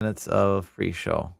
Minutes of free show.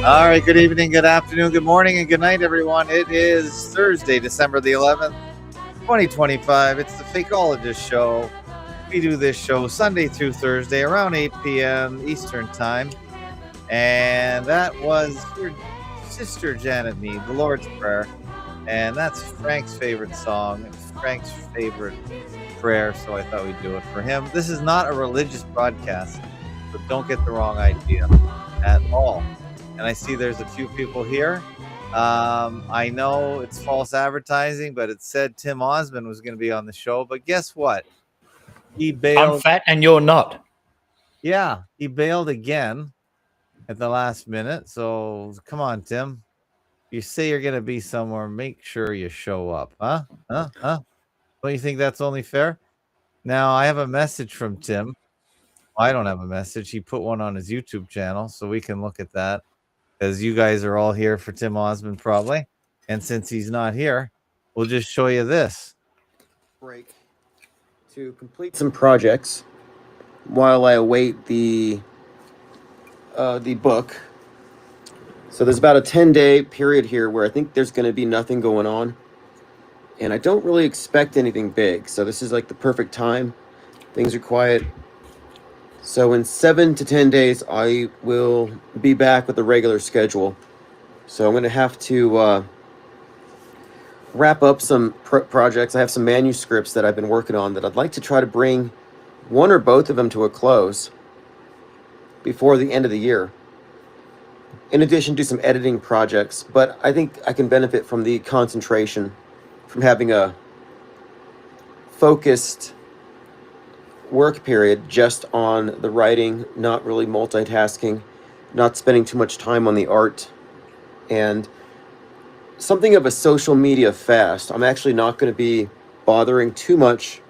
All right, good evening, good afternoon, good morning, and good night, everyone. It is Thursday, December the 11th, 2025. It's the FAK1180 show. We do this show Sunday through Thursday around 8 p.m. Eastern time. And that was your sister Janet Mead, the Lord's Prayer. And that's Frank's favorite song, Frank's favorite prayer, so I thought we'd do it for him. This is not a religious broadcast, so don't get the wrong idea at all. And I see there's a few people here. I know it's false advertising, but it said Tim Osmond was going to be on the show. But guess what? He bailed. I'm fat and you're not. Yeah, he bailed again at the last minute. So come on, Tim. You say you're going to be somewhere, make sure you show up. Huh? Don't you think that's only fair? Now, I have a message from Tim. I don't have a message. He put one on his YouTube channel, so we can look at that. Because you guys are all here for Tim Osmond, probably. And since he's not here, we'll just show you this. Break to complete some projects while I await the book. So there's about a 10-day period here where I think there's going to be nothing going on. And I don't really expect anything big. So this is like the perfect time. Things are quiet. So in 7 to 10 days, I will be back with a regular schedule. So I'm going to have to wrap up some projects. I have some manuscripts that I've been working on that I'd like to try to bring one or both of them to a close before the end of the year. In addition to some editing projects, but I think I can benefit from the concentration, from having a focused work period just on the writing, not really multitasking, not spending too much time on the art, and something of a social media fast. I'm actually not going to be bothering too much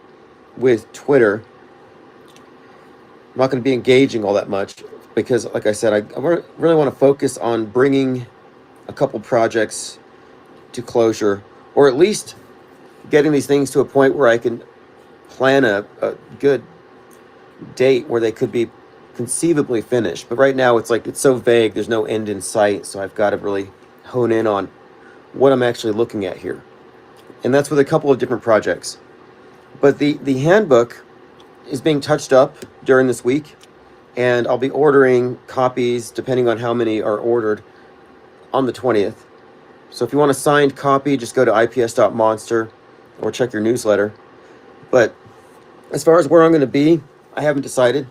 with Twitter. I'm not going to be engaging all that much because, like I said, I really want to focus on bringing a couple projects to closure, or at least getting these things to a point where I can plan a good date where they could be conceivably finished. But right now it's so vague, there's no end in sight, so I've got to really hone in on what I'm actually looking at here. And that's with a couple of different projects. But the handbook is being touched up during this week, and I'll be ordering copies, depending on how many are ordered, on the 20th. So if you want a signed copy, just go to ips.monster or check your newsletter. But As far as where I'm going to be, I haven't decided.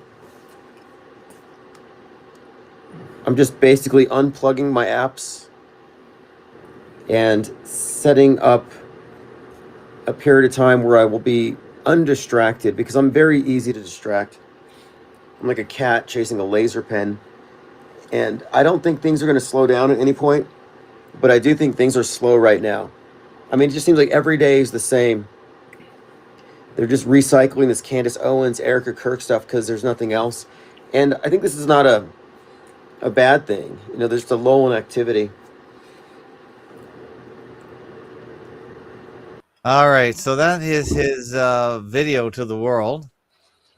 I'm just basically unplugging my apps and setting up a period of time where I will be undistracted, because I'm very easy to distract. I'm like a cat chasing a laser pen. And I don't think things are going to slow down at any point, but I do think things are slow right now. I mean, it just seems like every day is the same. They're just recycling this Candace Owens, Erica Kirk stuff because there's nothing else. And I think this is not a bad thing. You know, there's just a lull in activity. All right, so that is his video to the world.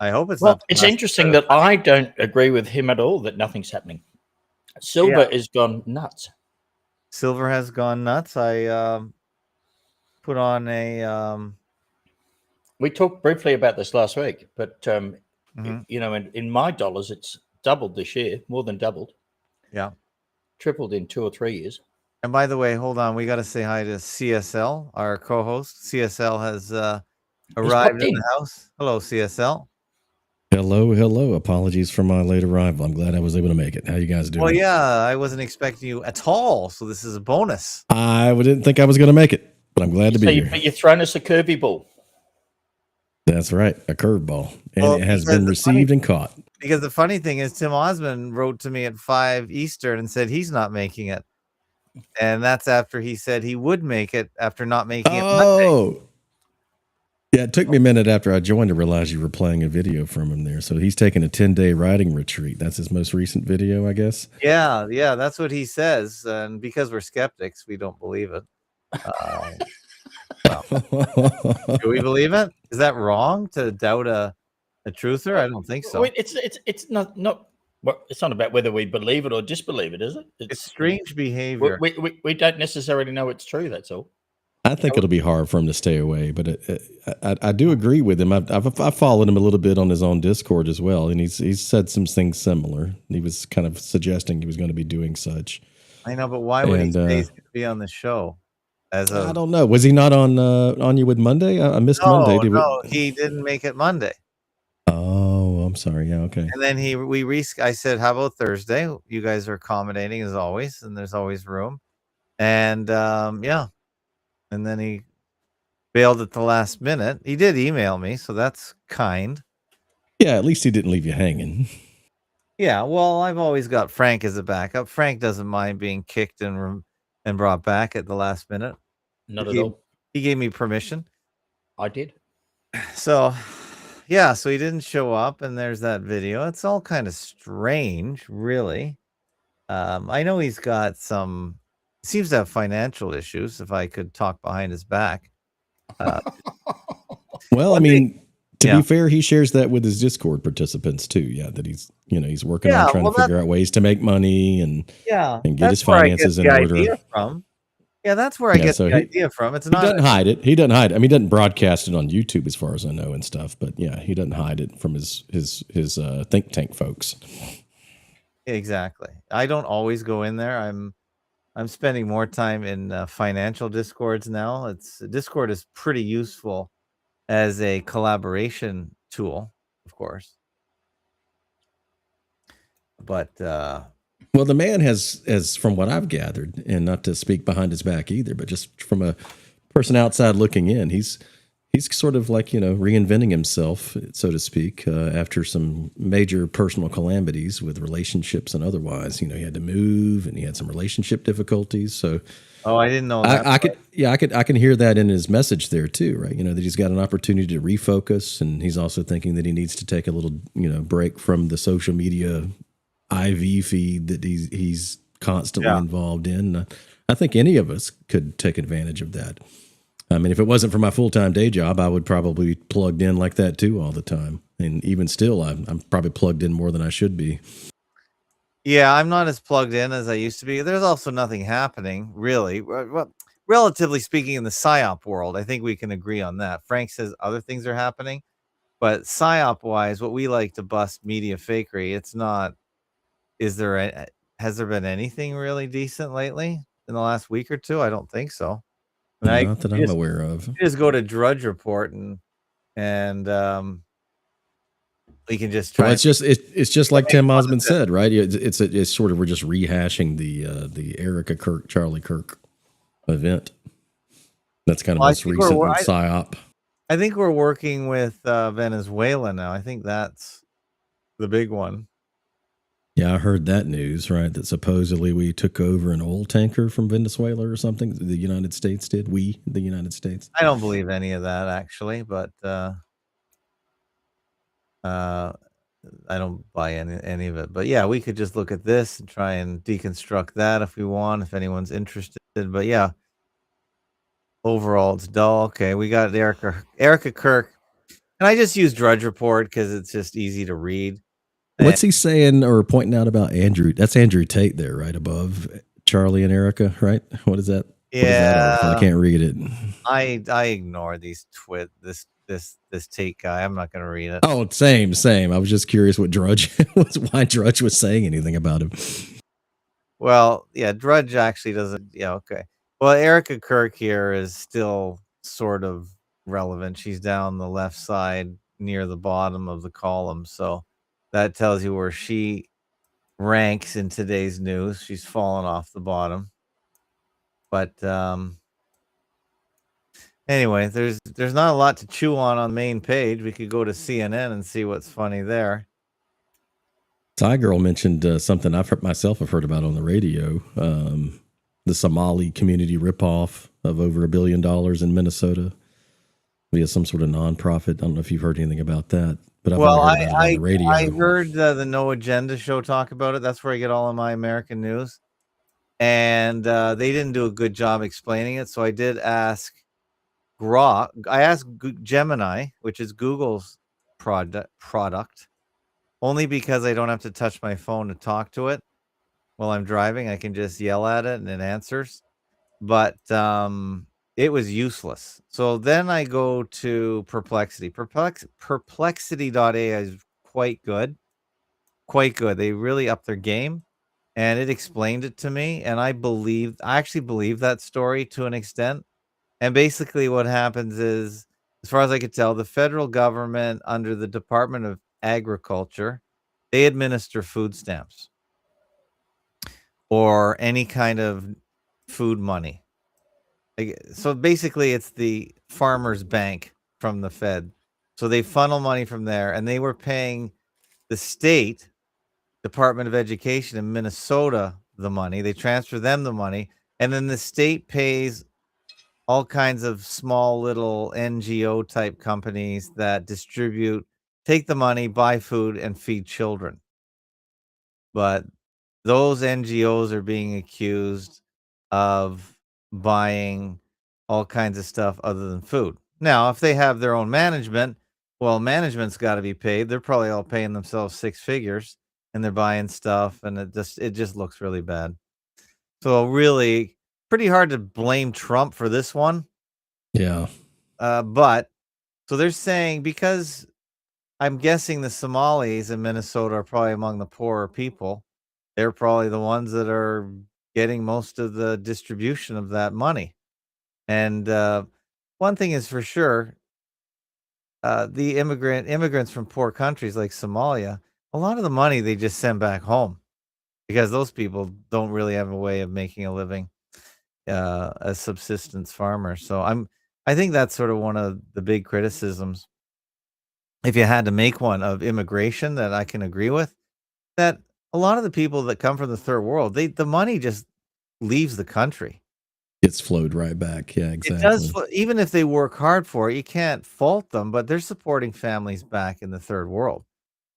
I hope it's Well, not. it's interesting that I don't agree with him at all that nothing's happening. Silver has gone nuts. Silver has gone nuts. I put on a. We talked briefly about this last week, but Mhm. you know, in my dollars, it's doubled this year, more than doubled. Yeah, tripled in 2 or 3 years. And by the way, hold on, we got to say hi to CSL, our co-host. CSL has arrived in the house. Hello, CSL. Hello. Apologies for my late arrival. I'm glad I was able to make it. How you guys doing? Well, yeah, I wasn't expecting you at all, so this is a bonus. I didn't think I was going to make it, but I'm glad to be here. But you've thrown us a curvy ball. That's right, a curveball, and it has been received and caught. Because the funny thing is, Tim Osmond wrote to me at 5 Eastern and said he's not making it. And that's after he said he would make it after not making it Monday. Yeah, it took me a minute after I joined to realize you were playing a video from him there. So he's taking a 10-day writing retreat. That's his most recent video, I guess. Yeah, that's what he says. And because we're skeptics, we don't believe it. Well, do we believe it? Is that wrong to doubt a truther? I don't think so. Wait, it's not. Well, it's not about whether we believe it or disbelieve it, is it? It's strange behavior. We don't necessarily know it's true. That's all. I think it'll be hard for him to stay away, but I do agree with him. I've followed him a little bit on his own Discord as well, and he's said some things similar. He was kind of suggesting he was going to be doing such. I know, but why would he say he's going to be on the show? I don't know. Was he not on you with Monday? I missed Monday. No, he didn't make it Monday. Oh, I'm sorry. Yeah, okay. And then I said, how about Thursday? You guys are accommodating as always, and there's always room. And yeah. And then he bailed at the last minute. He did email me, so that's kind. Yeah, at least he didn't leave you hanging. Yeah, well, I've always got Frank as a backup. Frank doesn't mind being kicked and brought back at the last minute. Not at all. He gave me permission. I did. So, yeah, so he didn't show up, and there's that video. It's all kind of strange, really. I know he's got some... seems to have financial issues, if I could talk behind his back. Well, I mean, to be fair, he shares that with his Discord participants too. Yeah, that he's working on trying to figure out ways to make money and get his finances in order. Yeah, that's where I get the idea from. It's not. He doesn't hide it. He doesn't hide it. I mean, he doesn't broadcast it on YouTube, as far as I know, and stuff. But yeah, he doesn't hide it from his think tank folks. Exactly. I don't always go in there. I'm spending more time in financial Discords now. Discord is pretty useful as a collaboration tool, of course. But well, the man has, from what I've gathered, and not to speak behind his back either, but just from a person outside looking in, he's sort of like, reinventing himself, so to speak, after some major personal calamities with relationships and otherwise. He had to move, and he had some relationship difficulties. So, I didn't know that. I can hear that in his message there too, right? That he's got an opportunity to refocus, and he's also thinking that he needs to take a little, break from the social media IV feed that he's constantly involved in. I think any of us could take advantage of that. I mean, if it wasn't for my full-time day job, I would probably be plugged in like that too all the time. And even still, I'm probably plugged in more than I should be. Yeah, I'm not as plugged in as I used to be. There's also nothing happening, really. Well, relatively speaking, in the PSYOP world, I think we can agree on that. Frank says other things are happening. But PSYOP-wise, what we like to bust media fakery, it's not... has there been anything really decent lately in the last week or two? I don't think so. Not that I'm aware of. You just go to Drudge Report and We can just try. Well, it's just like Tim Osmond said, right? It's sort of, we're just rehashing the Erica Kirk, Charlie Kirk event. That's kind of most recent psyop. I think we're working with Venezuela now. I think that's the big one. Yeah, I heard that news, right? That supposedly we took over an oil tanker from Venezuela or something. The United States did. The United States. I don't believe any of that, actually, but I don't buy any of it. But yeah, we could just look at this and try and deconstruct that if we want, if anyone's interested. But yeah, overall, it's dull. Okay, we got Erica Kirk. And I just use Drudge Report because it's just easy to read. What's he saying or pointing out about Andrew? That's Andrew Tate there, right above Charlie and Erica, right? What is that? Yeah, what is that I can't read it. I ignore these this Tate guy. I'm not going to read it. Oh, same. I was just curious what Drudge was. Why Drudge was saying anything about him. Well, yeah, Drudge actually doesn't. Yeah, okay. Well, Erica Kirk here is still sort of relevant. She's down the left side near the bottom of the column, so that tells you where she ranks in today's news. She's fallen off the bottom. But anyway, there's not a lot to chew on the main page. We could go to CNN and see what's funny there. Ty Girl mentioned something I've heard about on the radio. The Somali community ripoff of over $1 billion in Minnesota via some sort of nonprofit. I don't know if you've heard anything about that. But I've heard about it on the radio. I heard the No Agenda show talk about it. That's where I get all of my American news. And they didn't do a good job explaining it. So I did ask Grok. I asked Gemini, which is Google's product, only because I don't have to touch my phone to talk to it while I'm driving. I can just yell at it and it answers. But it was useless. So then I go to Perplexity. Perplexity.ai is quite good. They really upped their game, and it explained it to me. And I actually believe that story to an extent. And basically what happens is, as far as I could tell, the federal government under the Department of Agriculture, they administer food stamps or any kind of food money. So basically it's the farmer's bank from the Fed. So they funnel money from there, and they were paying the state Department of Education in Minnesota the money. They transfer them the money, and then the state pays all kinds of small little NGO type companies that take the money, buy food, and feed children. But those NGOs are being accused of buying all kinds of stuff other than food. Now, if they have their own management, well, management's got to be paid. They're probably all paying themselves 6 figures, and they're buying stuff, and it just looks really bad. So really pretty hard to blame Trump for this one. Yeah. But so they're saying, because I'm guessing the Somalis in Minnesota are probably among the poorer people, they're probably the ones that are getting most of the distribution of that money. And one thing is for sure, the immigrants from poor countries like Somalia, a lot of the money they just send back home because those people don't really have a way of making a living as subsistence farmers. So I think that's sort of one of the big criticisms, if you had to make one, of immigration that I can agree with, that a lot of the people that come from the third world, the money just leaves the country. It's flowed right back. Yeah, exactly. It does, even if they work hard for it, you can't fault them, but they're supporting families back in the third world.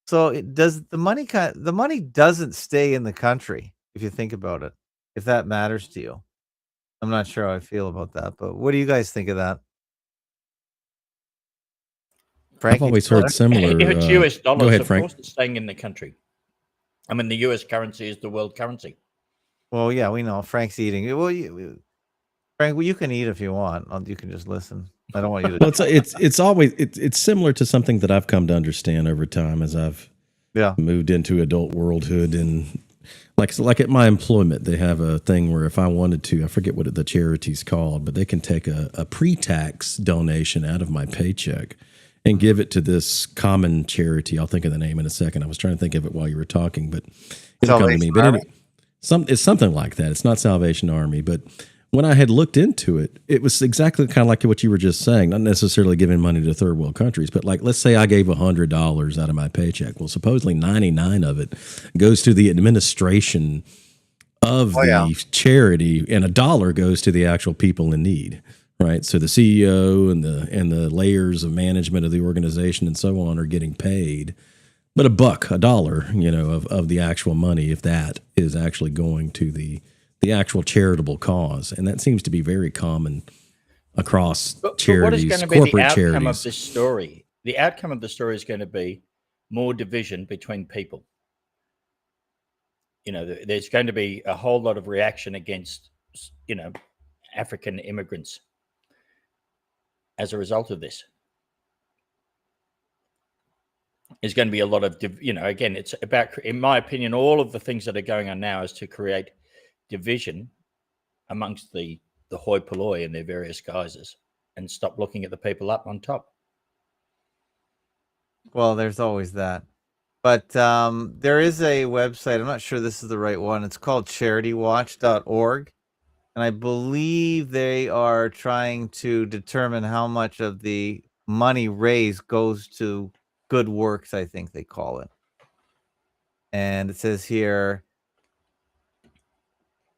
So the money doesn't stay in the country, if you think about it, if that matters to you. I'm not sure how I feel about that, but what do you guys think of that? Frank, I've always heard similar. If it's US dollars, go ahead, of Frank. course it's staying in the country. I mean, the US currency is the world currency. Well, yeah, we know. Frank's eating. Well, Frank, you can eat if you want. You can just listen. I don't want you to. Well, it's similar to something that I've come to understand over time as I've moved into adult worldhood, and like at my employment, they have a thing where if I wanted to, I forget what the charity's called, but they can take a pre-tax donation out of my paycheck and give it to this common charity. I'll think of the name in a second. I was trying to think of it while you were talking, but it'll come to me. But anyway, it's something like that. It's not Salvation Army, but when I had looked into it, it was exactly kind of like what you were just saying, not necessarily giving money to third world countries, but like, let's say I gave $100 out of my paycheck. Well, supposedly 99 of it goes to the administration of charity, and $1 goes to the actual people in need. Right, so the CEO and the layers of management of the organization and so on are getting paid, but $1, of the actual money, if that is actually going to the actual charitable cause, and that seems to be very common across charities. What is going to be the outcome charities. of this story? The outcome of the story is going to be more division between people. There's going to be a whole lot of reaction against, African immigrants as a result of this. There's going to be a lot of, again, it's about, in my opinion, all of the things that are going on now is to create division amongst the hoi polloi in their various guises and stop looking at the people up on top. Well, there's always that. But there is a website. I'm not sure this is the right one. It's called CharityWatch.org. And I believe they are trying to determine how much of the money raised goes to good works, I think they call it. And it says here,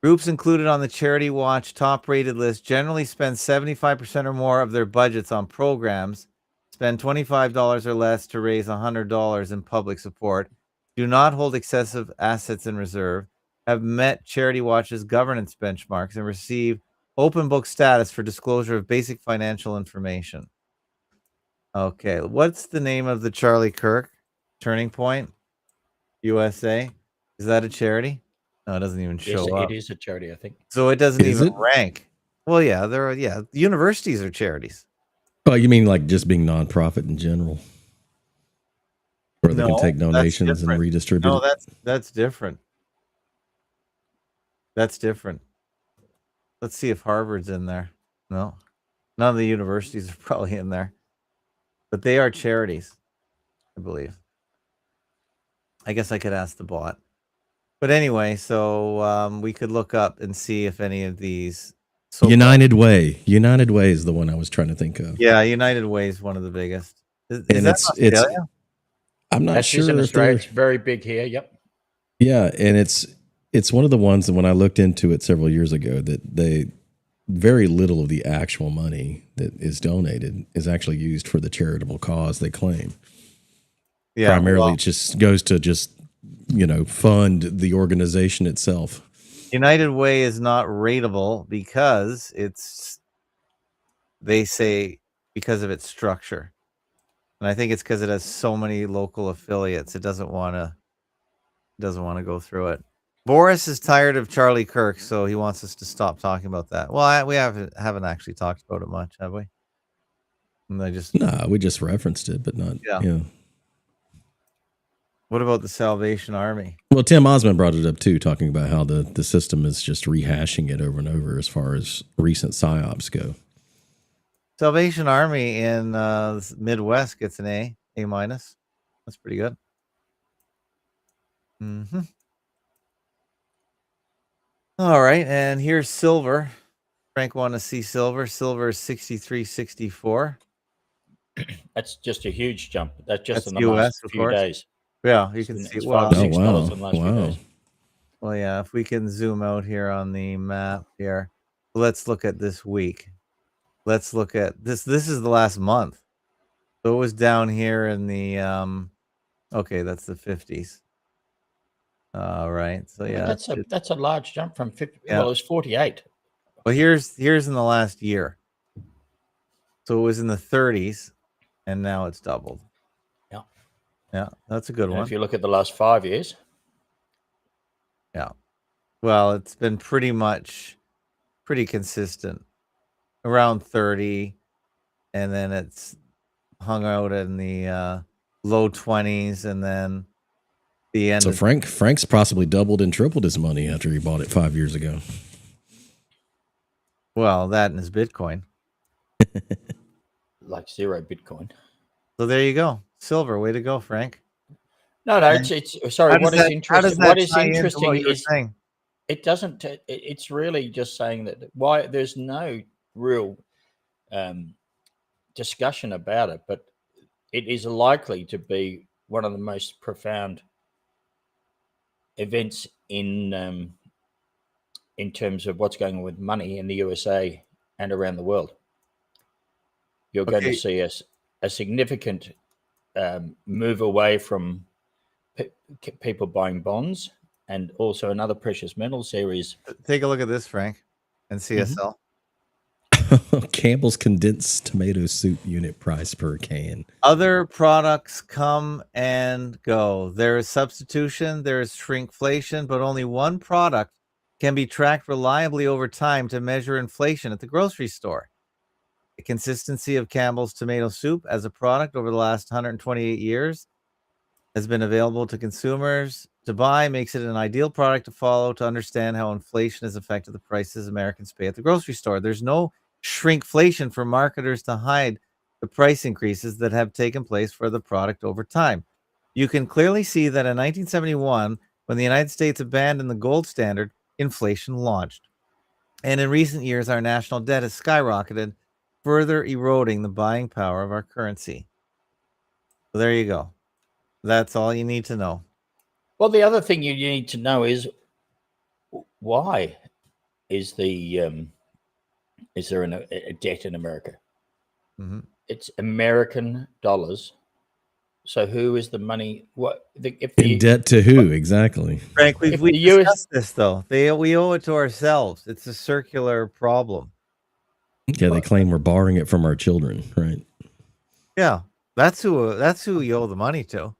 groups included on the Charity Watch top-rated list generally spend 75% or more of their budgets on programs, spend $25 or less to raise $100 in public support, do not hold excessive assets in reserve, have met Charity Watch's governance benchmarks, and receive open book status for disclosure of basic financial information. Okay, what's the name of the Charlie Kirk Turning Point USA? Is that a charity? No, it doesn't even show up. It is a charity, I think. So it doesn't even rank. Well, yeah, universities are charities. Oh, you mean like just being nonprofit in general? Where they can take donations and redistribute? No, that's different. That's different. Let's see if Harvard's in there. No, none of the universities are probably in there, but they are charities, I believe. I guess I could ask the bot. But anyway, so we could look up and see if any of these. United Way is the one I was trying to think of. Yeah, United Way is one of the biggest. Is that Australia? I'm not sure. In Australia. It's very big here. Yep. Yeah, and it's one of the ones that when I looked into it several years ago, that very little of the actual money that is donated is actually used for the charitable cause they claim. Yeah, primarily it just goes to fund the organization itself. United Way is not rateable because they say because of its structure. And I think it's because it has so many local affiliates. It doesn't want to go through it. Boris is tired of Charlie Kirk, so he wants us to stop talking about that. Well, we haven't actually talked about it much, have we? We just referenced it, but not. Yeah. What about the Salvation Army? Well, Tim Osmond brought it up too, talking about how the system is just rehashing it over and over as far as recent psyops go. Salvation Army in Midwest gets an A minus. That's pretty good. Mm-hmm. All right, and here's silver. Frank wanted to see silver. Silver is 63.64. That's just a huge jump. That's just in the last few days. Yeah, you can see it. Wow. $5, $6 in the last few days. Well, yeah, if we can zoom out here on the map here, let's look at this week. Let's look at this. This is the last month. So it was down here in the okay, that's the 50s. All right. So yeah, that's a large jump from 50. Yeah. Well, it was 48. Well, here's in the last year. So it was in the 30s, and now it's doubled. Yeah. Yeah, that's a good one. If you look at the last 5 years. Yeah. Well, it's been pretty consistent. Around 30, and then it's hung out in the low 20s, and then the end. So Frank's possibly doubled and tripled his money after he bought it 5 years ago. Well, that and his Bitcoin. Like zero Bitcoin. So there you go. Silver. Way to go, Frank. No, it's sorry. How does that tie into what you were is saying? it doesn't. It's really just saying that why there's no real discussion about it, but it is likely to be one of the most profound events in terms of what's going on with money in the USA and around the world. You're going to Okay. see a significant move away from people buying bonds, and also another precious metal series. Take a look at this, Frank, and CSL. Campbell's condensed tomato soup unit price per can. Other products come and go. There is substitution, there is shrinkflation, but only one product can be tracked reliably over time to measure inflation at the grocery store. The consistency of Campbell's tomato soup as a product over the last 128 years has been available to consumers to buy, makes it an ideal product to follow to understand how inflation has affected the prices Americans pay at the grocery store. There's no shrinkflation for marketers to hide the price increases that have taken place for the product over time. You can clearly see that in 1971, when the United States abandoned the gold standard, inflation launched. And in recent years, our national debt has skyrocketed, further eroding the buying power of our currency. So there you go. That's all you need to know. Well, the other thing you need to know is why is there a debt in America? Mm-hmm. It's American dollars. So who is the money? In debt to who exactly? Frank, we discussed this though. We owe it to ourselves. It's a circular problem. Yeah, they claim we're borrowing it from our children, right? Yeah, that's who you owe the money to.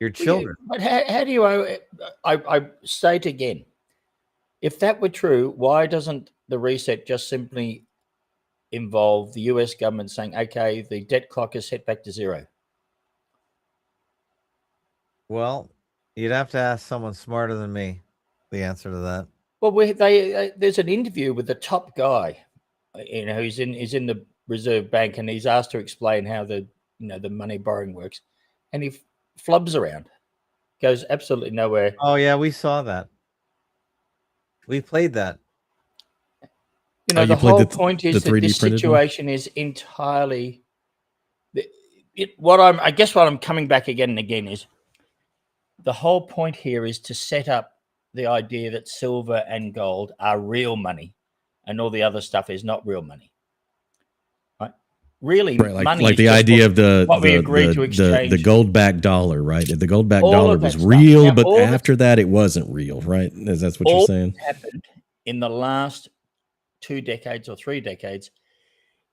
Your children. But how do you owe it? I state again, if that were true, why doesn't the reset just simply involve the US government saying, okay, the debt clock is set back to zero? Well, you'd have to ask someone smarter than me the answer to that. Well, there's an interview with the top guy, who's in the Reserve Bank, and he's asked to explain how the money borrowing works, and he flubs around, goes absolutely nowhere. Oh yeah, we saw that. We played that. The whole point is that this situation is entirely. What I'm coming back again and again is the whole point here is to set up the idea that silver and gold are real money, and all the other stuff is not real money. Right? Really, right, money like is the idea of the gold-backed dollar, right? The gold-backed dollar was real, now, but after that, it wasn't real, right? That's what you're saying? What happened in the last 2 decades or 3 decades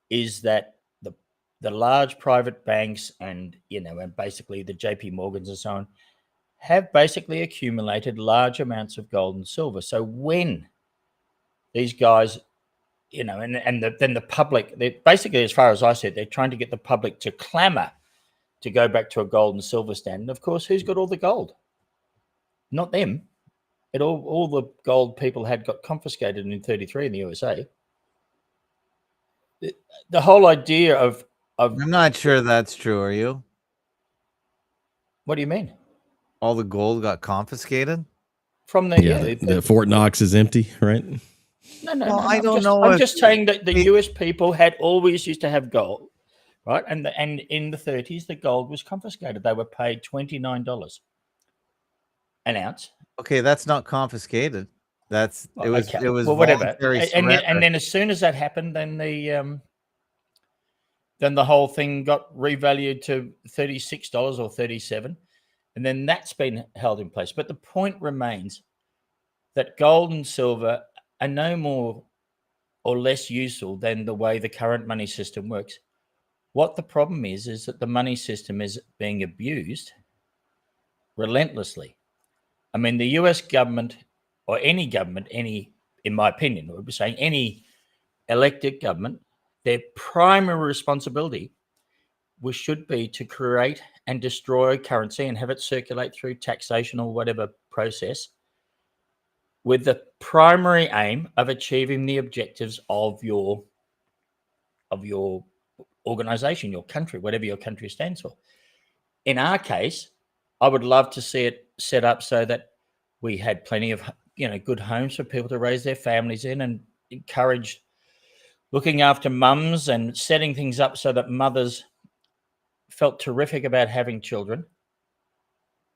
is that the large private banks and basically the JP Morgans and so on have basically accumulated large amounts of gold and silver. So when these guys, then the public, basically, as far as I said, they're trying to get the public to clamor to go back to a gold and silver standard. Of course, who's got all the gold? Not them. All the gold people had got confiscated in 1933 in the USA. The whole idea of I'm not sure that's true. Are you? What do you mean? All the gold got confiscated from the Fort Knox is empty, right? No. I don't know. I'm just saying that the US people had always used to have gold, right? And in the 30s, the gold was confiscated. They were paid $29 an ounce. Okay, that's not confiscated. It was whatever. And then as soon as that happened, then the whole thing got revalued to $36 or $37, and then that's been held in place. But the point remains that gold and silver are no more or less useful than the way the current money system works. What the problem is that the money system is being abused relentlessly. I mean, the US government, or any government, in my opinion, we're saying any elected government, their primary responsibility should be to create and destroy currency and have it circulate through taxation or whatever process, with the primary aim of achieving the objectives of your organization, your country, whatever your country stands for. In our case, I would love to see it set up so that we had plenty of, good homes for people to raise their families in, and encourage looking after mums and setting things up so that mothers felt terrific about having children.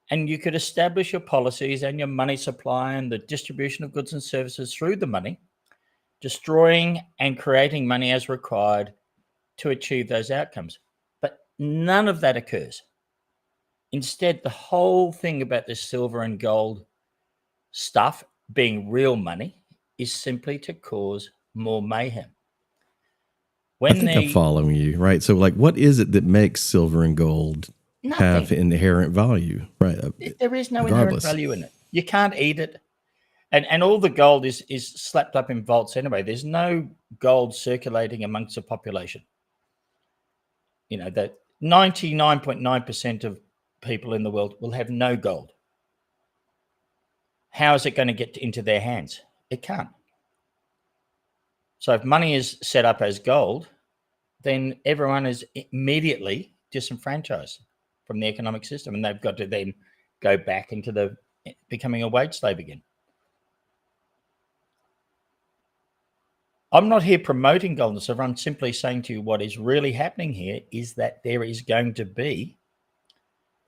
And you could establish your policies and your money supply and the distribution of goods and services through the money, destroying and creating money as required to achieve those outcomes. But none of that occurs. Instead, the whole thing about this silver and gold stuff being real money is simply to cause more mayhem. I think I'm following you, right? So, like, what is it that makes silver and gold have inherent value, right? There is no inherent value in it. You can't eat it. And all the gold is slapped up in vaults anyway. There's no gold circulating amongst the population. That 99.9% of people in the world will have no gold. How is it going to get into their hands? It can't. So if money is set up as gold, then everyone is immediately disenfranchised from the economic system, and they've got to then go back into becoming a wage slave again. I'm not here promoting gold and silver. I'm simply saying to you what is really happening here is that there is going to be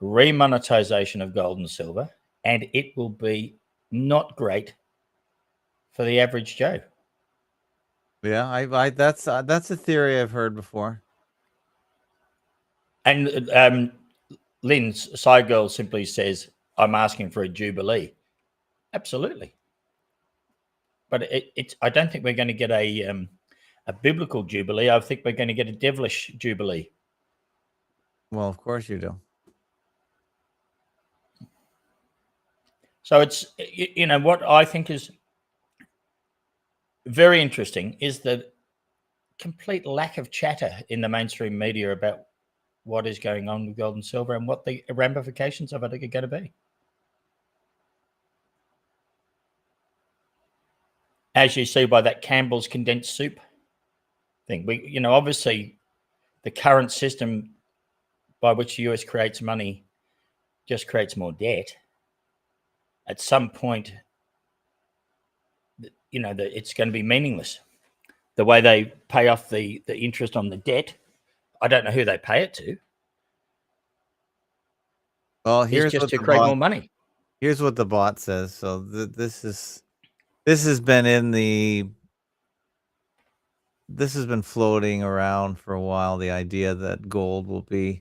remonetization of gold and silver, and it will be not great for the average Joe. Yeah, that's a theory I've heard before. And Lynn Side Girl simply says, "I'm asking for a jubilee." Absolutely, but I don't think we're going to get a biblical jubilee. I think we're going to get a devilish jubilee. Well, of course you do. So it's, what I think is very interesting is the complete lack of chatter in the mainstream media about what is going on with gold and silver and what the ramifications of it are going to be. As you see by that Campbell's condensed soup thing, obviously the current system by which the US creates money just creates more debt. At some point, it's going to be meaningless. The way they pay off the interest on the debt, I don't know who they pay it to. Well, here's just to create more money. Here's what the bot says. So this has been floating around for a while. The idea that gold will be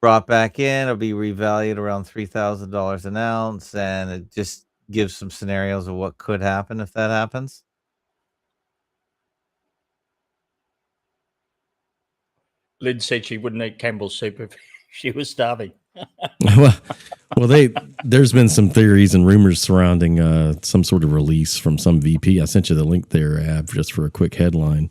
brought back in, it'll be revalued around $3,000 an ounce, and it just gives some scenarios of what could happen if that happens. Lynn said she wouldn't eat Campbell's soup if she was starving. well, there's been some theories and rumors surrounding some sort of release from some VP. I sent you the link there, Ab, just for a quick headline.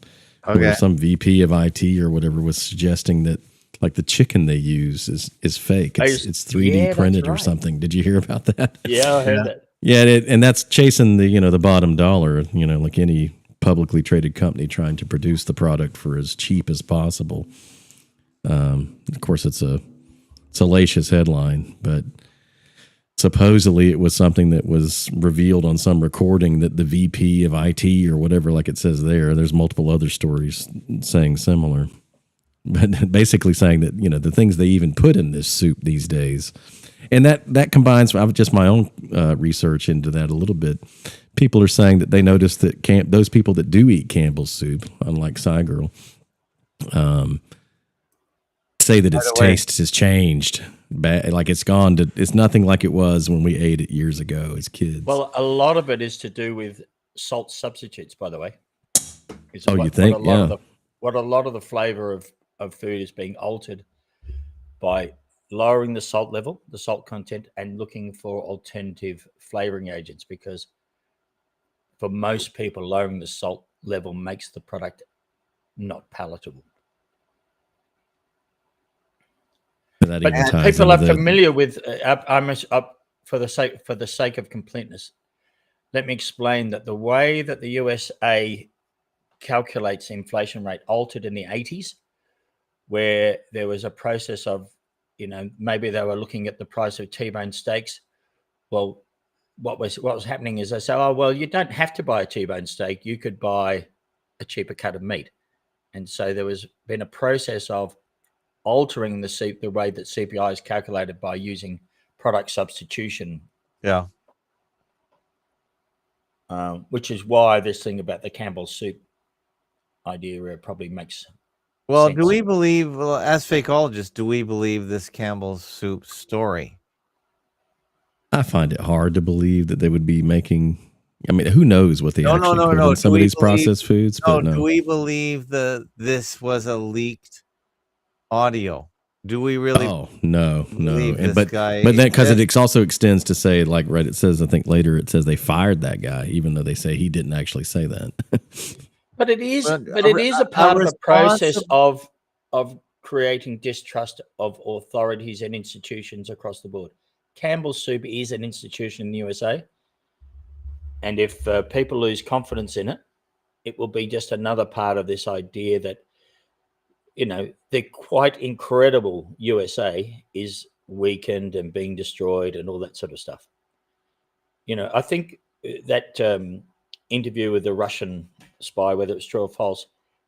Okay. Where some VP of IT or whatever was suggesting that, like, the chicken they use is fake. It's 3D printed or something. Did you hear about that? Yeah, I heard that. Yeah, and that's chasing the bottom dollar. Like any publicly traded company trying to produce the product for as cheap as possible. Of course, it's a salacious headline, but supposedly it was something that was revealed on some recording that the VP of IT or whatever, like it says there. There's multiple other stories saying similar. But basically saying that, the things they even put in this soup these days. And that combines, just my own research into that a little bit. People are saying that they noticed that those people that do eat Campbell's soup, unlike Cygirl, say that its taste has changed. Like it's nothing like it was when we ate it years ago as kids. Well, a lot of it is to do with salt substitutes, by the way. You think? What a lot of the flavor of food is being altered by lowering the salt level, the salt content, and looking for alternative flavoring agents, because for most people, lowering the salt level makes the product not palatable. But people are familiar with for the sake of completeness, let me explain that the way that the USA calculates inflation rate altered in the 80s where there was a process of, maybe they were looking at the price of T-bone steaks. Well, what was happening is they say, oh, well, you don't have to buy a T-bone steak. You could buy a cheaper cut of meat. And so there was been a process of altering the way that CPI is calculated by using product substitution. Yeah. Which is why this thing about the Campbell's soup idea probably makes Well, sense. do we believe, as fakeologists, do we believe this Campbell's soup story? I find it hard to believe that they would be making. I mean, who knows what they actually put in some of these processed foods? But no. Do we believe this was a leaked audio? Do we really? Oh no. But guy then because it also extends to say, like, right? It says, I think later it says they fired that guy, even though they say he didn't actually say that. But it is a part of the process of creating distrust of authorities and institutions across the board. Campbell's soup is an institution in the USA, and if people lose confidence in it, it will be just another part of this idea that, the quite incredible USA is weakened and being destroyed and all that sort of stuff. I think that interview with the Russian spy, whether it's true or false,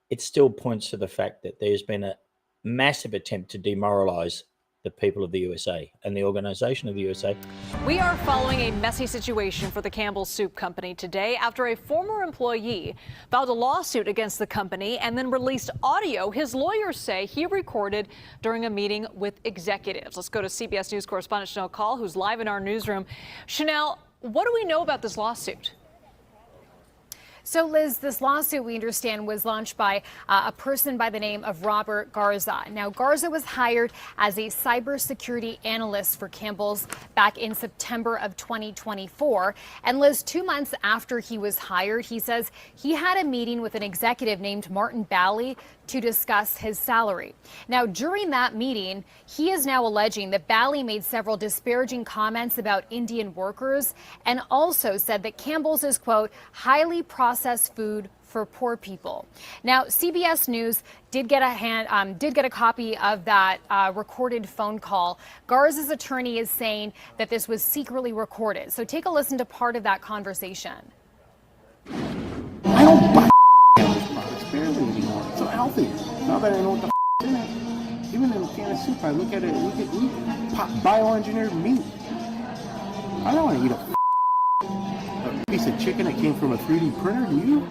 it still points to the fact that there's been a massive attempt to demoralize the people of the USA and the organization of the USA. We are following a messy situation for the Campbell's Soup Company today after a former employee filed a lawsuit against the company and then released audio his lawyers say he recorded during a meeting with executives. Let's go to CBS News correspondent Chanel Call, who's live in our newsroom. Chanel, what do we know about this lawsuit? So, Liz, this lawsuit, we understand, was launched by a person by the name of Robert Garza. Now, Garza was hired as a cybersecurity analyst for Campbell's back in September of 2024. And, Liz, 2 months after he was hired, he says he had a meeting with an executive named Martin Bally to discuss his salary. Now, during that meeting, he is now alleging that Bally made several disparaging comments about Indian workers and also said that Campbell's is, quote, highly processed food for poor people. Now, CBS News did get a copy of that recorded phone call. Garza's attorney is saying that this was secretly recorded. So take a listen to part of that conversation. I don't buy Campbell's products barely anymore. It's so healthy. Now that I know what the in it, even in a can of soup, I look at it, we could eat bioengineered meat. I don't want to eat a piece of chicken that came from a 3D printer, do you?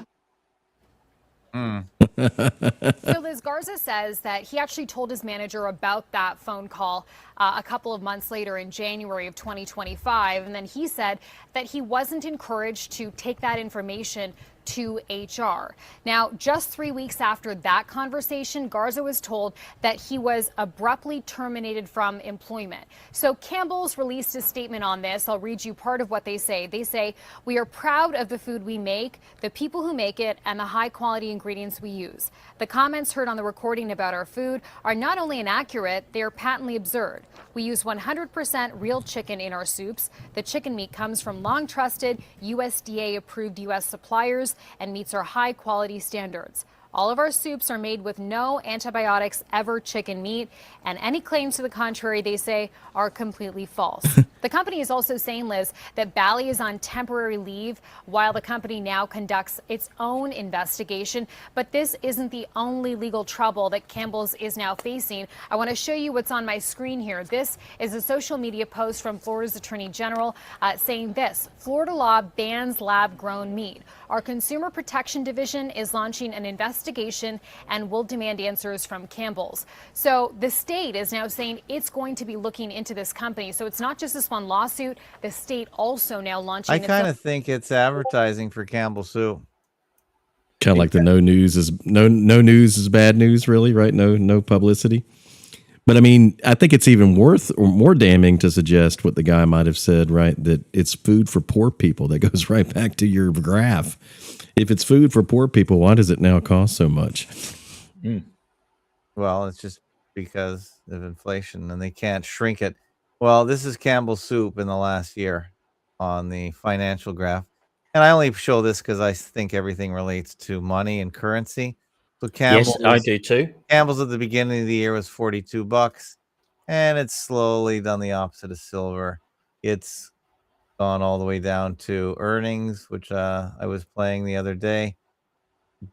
So Liz, Garza says that he actually told his manager about that phone call a couple of months later in January of 2025. And then he said that he wasn't encouraged to take that information to HR. Now, just 3 weeks after that conversation, Garza was told that he was abruptly terminated from employment. So Campbell's released a statement on this. I'll read you part of what they say. They say, "We are proud of the food we make, the people who make it, and the high quality ingredients we use. The comments heard on the recording about our food are not only inaccurate, they are patently absurd. We use 100% real chicken in our soups. The chicken meat comes from long-trusted, USDA-approved U.S. suppliers and meets our high-quality standards. All of our soups are made with no antibiotics ever chicken meat, and any claims to the contrary, they say, are completely false." The company is also saying, Liz, that Bally is on temporary leave while the company now conducts its own investigation. But this isn't the only legal trouble that Campbell's is now facing. I want to show you what's on my screen here. This is a social media post from Florida's Attorney General saying this: Florida law bans lab-grown meat. Our Consumer Protection Division is launching an investigation and will demand answers from Campbell's. So the state is now saying it's going to be looking into this company. So it's not just this one lawsuit. The state also now launching. I kind of think it's advertising for Campbell Soup. Kind of like the no news is bad news, really, right? No publicity. But I mean, I think it's even worth or more damning to suggest what the guy might have said, right? That it's food for poor people. That goes right back to your graph. If it's food for poor people, why does it now cost so much? Well, it's just because of inflation and they can't shrink it. Well, this is Campbell Soup in the last year on the financial graph. And I only show this because I think everything relates to money and currency. So Campbell's, Yes, I do too. Campbell's at the beginning of the year was $42, and it's slowly done the opposite of silver. It's gone all the way down to earnings, which I was playing the other day,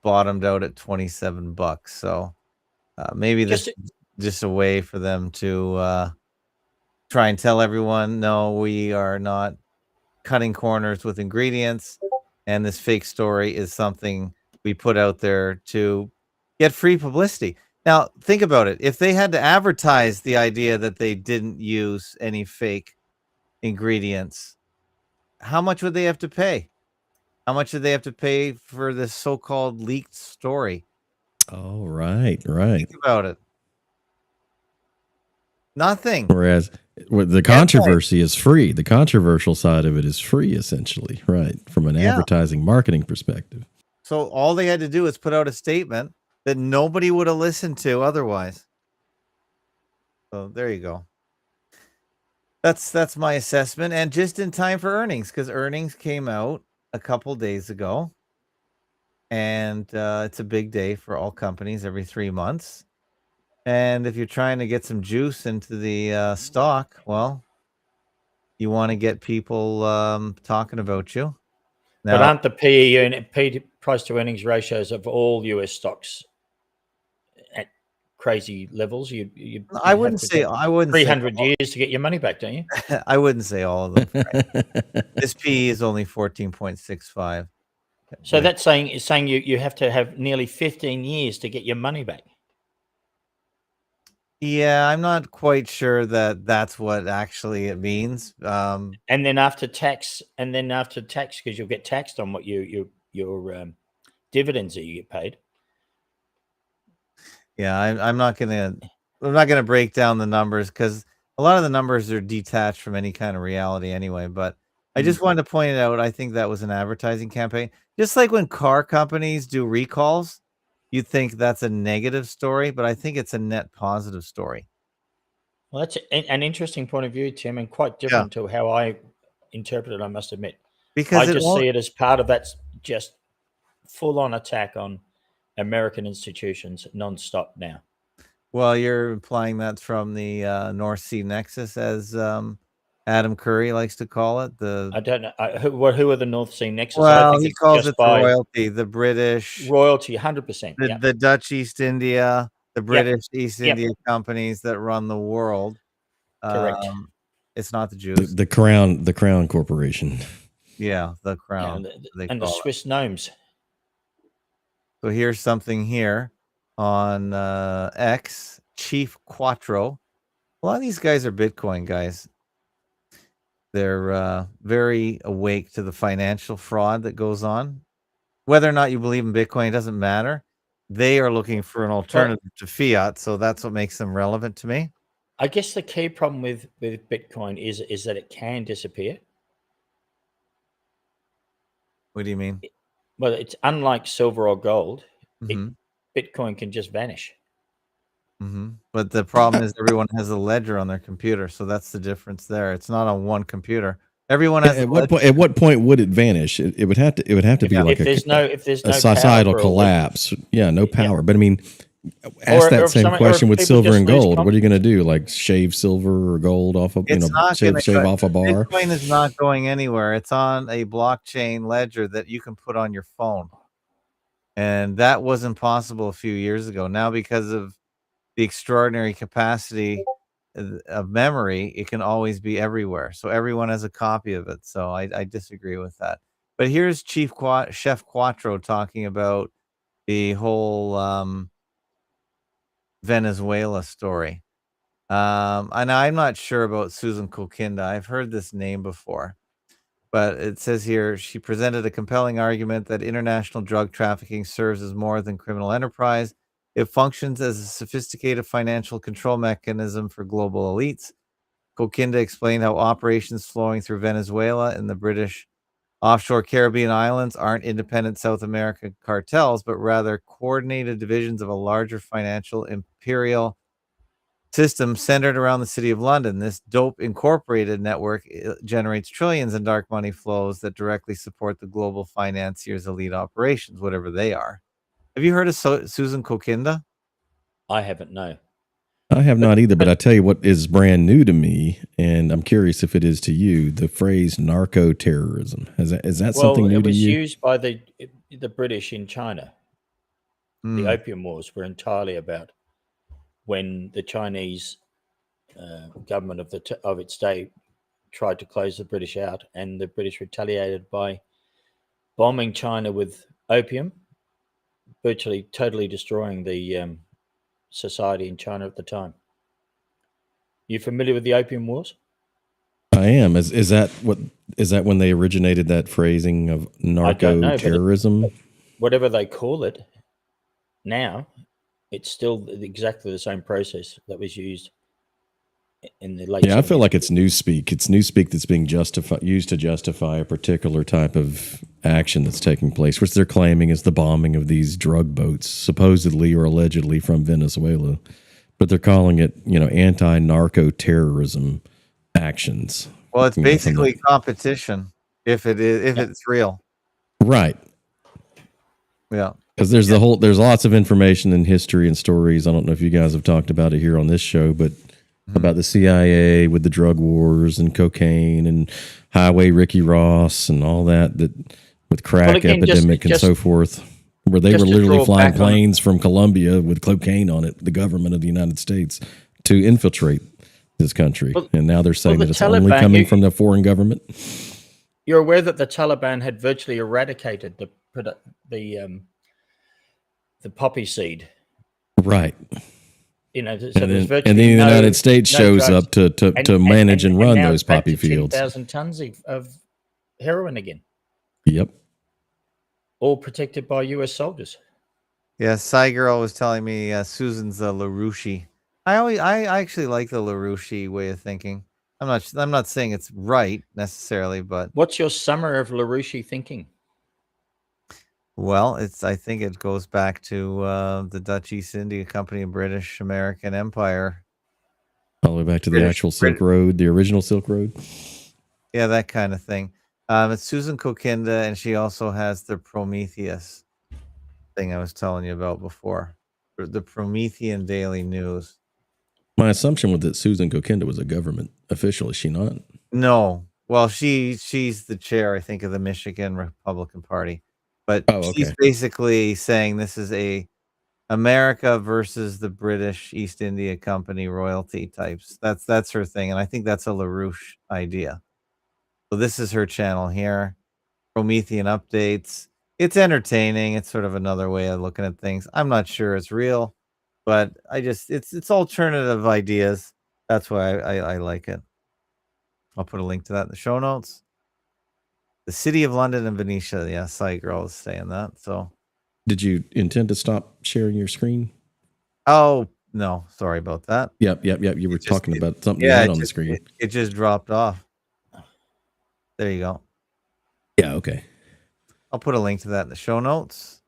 bottomed out at $27. So maybe this is just a way for them to try and tell everyone, no, we are not cutting corners with ingredients, and this fake story is something we put out there to get free publicity. Now, think about it. If they had to advertise the idea that they didn't use any fake ingredients, how much would they have to pay? How much did they have to pay for this so-called leaked story? Oh, right. Think about it. Nothing. Whereas the controversy is free. The controversial side of it is free, essentially, right? From an advertising marketing perspective. So all they had to do is put out a statement that nobody would have listened to otherwise. So there you go. That's my assessment, and just in time for earnings, because earnings came out a couple days ago, and it's a big day for all companies every 3 months. And if you're trying to get some juice into the stock, well, you want to get people talking about you. Now, but aren't the PE and price to earnings ratios of all US stocks at crazy levels? I wouldn't say 300 years to get your money back, don't you? I wouldn't say all of them. This PE is only 14.65. So that's saying you have to have nearly 15 years to get your money back. Yeah, I'm not quite sure that that's what actually it means. And then after tax, because you'll get taxed on what your dividends that you get paid. Yeah, I'm not gonna break down the numbers because a lot of the numbers are detached from any kind of reality anyway. But I just wanted to point it out. I think that was an advertising campaign, just like when car companies do recalls. You think that's a negative story, but I think it's a net positive story. Well, that's an interesting point of view, Tim, and quite different to how I interpret it, I must admit. Because I just see it as part of that just full-on attack on American institutions nonstop now. Well, you're implying that's from the North Sea Nexus, as Adam Curry likes to call it. I don't know who are the North Sea Nexus. Well, I think he calls it the royalty, the British royalty, 100%. The Dutch East India, the British East India companies that run the world. Correct. It's not the Jews. The Crown Corporation. Yeah, the Crown. And the Swiss gnomes. So here's something here on X, Chief Quattro. A lot of these guys are Bitcoin guys. They're very awake to the financial fraud that goes on. Whether or not you believe in Bitcoin, it doesn't matter. They are looking for an alternative to fiat, so that's what makes them relevant to me. I guess the key problem with Bitcoin is that it can disappear. What do you mean? Well, it's unlike silver or gold. Bitcoin can just vanish. But the problem is everyone has a ledger on their computer, so that's the difference there. It's not on one computer. Everyone has. At what point would it vanish? It would have to be like a societal collapse. Yeah, no power. But I mean, ask that same question with silver and gold. What are you going to do? Like shave silver or gold off of shave off a bar? Bitcoin is not going anywhere. It's on a blockchain ledger that you can put on your phone, and that wasn't possible a few years ago. Now, because of the extraordinary capacity of memory, it can always be everywhere. So everyone has a copy of it. So I disagree with that. But here's Chef Quattro talking about the whole Venezuela story. And I'm not sure about Susan Kokinda. I've heard this name before. But it says here, she presented a compelling argument that international drug trafficking serves as more than criminal enterprise. It functions as a sophisticated financial control mechanism for global elites. Kokinda explained how operations flowing through Venezuela and the British offshore Caribbean islands aren't independent South American cartels, but rather coordinated divisions of a larger financial imperial system centered around the city of London. This dope incorporated network generates trillions in dark money flows that directly support the global financiers' elite operations, whatever they are. Have you heard of Susan Kokinda? I haven't, no. I have not either, but I tell you what is brand new to me, and I'm curious if it is to you, the phrase narco terrorism. Is that something new it to was you? used by the British in China. The Hmm. Opium Wars were entirely about when the Chinese government of its day tried to close the British out, and the British retaliated by bombing China with opium, virtually totally destroying the society in China at the time. You familiar with the Opium Wars? I am. Is that when they originated that phrasing of I don't narco know, terrorism? but whatever they call it now, it's still exactly the same process that was used in the late 70s. Yeah, I feel like it's newspeak. It's newspeak that's being used to justify a particular type of action that's taking place, which they're claiming is the bombing of these drug boats, supposedly or allegedly from Venezuela. But they're calling it, anti-narco terrorism actions. Well, it's basically competition if it's real. Right. Yeah. Because there's lots of information and history and stories. I don't know if you guys have talked about it here on this show, but about the CIA with the drug wars and cocaine and Highway Ricky Ross and all that with crack epidemic and so forth, where they were literally flying planes from Colombia with cocaine on it, the government of the United States, to infiltrate this country. And now they're saying that it's only coming from the foreign government. You're aware that the Taliban had virtually eradicated the poppy seed, right? So and then the United States shows up to manage and run those poppy fields. 10,000 tons of heroin again. Yep. All protected by U.S. soldiers. Yeah, Cy Girl was telling me Susan's a LaRouche. I actually like the LaRouche way of thinking. I'm not saying it's right necessarily, but what's your summary of LaRouche thinking? Well, I think it goes back to the Dutch East India Company and British American Empire. All the way back to the actual Silk Road, the original Silk Road. Yeah, that kind of thing. It's Susan Kokinda, and she also has the Prometheus thing I was telling you about before. The Promethean Daily News. My assumption was that Susan Kokinda was a government official. Is she not? No. Well, she's the chair, I think, of the Michigan Republican Party. But she's basically saying this is a America versus the British East India Company royalty types. That's her thing, and I think that's a LaRouche idea. So this is her channel here, Promethean updates. It's entertaining. It's sort of another way of looking at things. I'm not sure it's real, but it's alternative ideas. That's why I like it. I'll put a link to that in the show notes. The City of London and Venetia. Yeah, Cy Girl is saying that. So, did you intend to stop sharing your screen? Oh no, sorry about that. Yep. You were talking about something you had on the screen. It just dropped off. There you go. Yeah. Okay. I'll put a link to that in the show notes.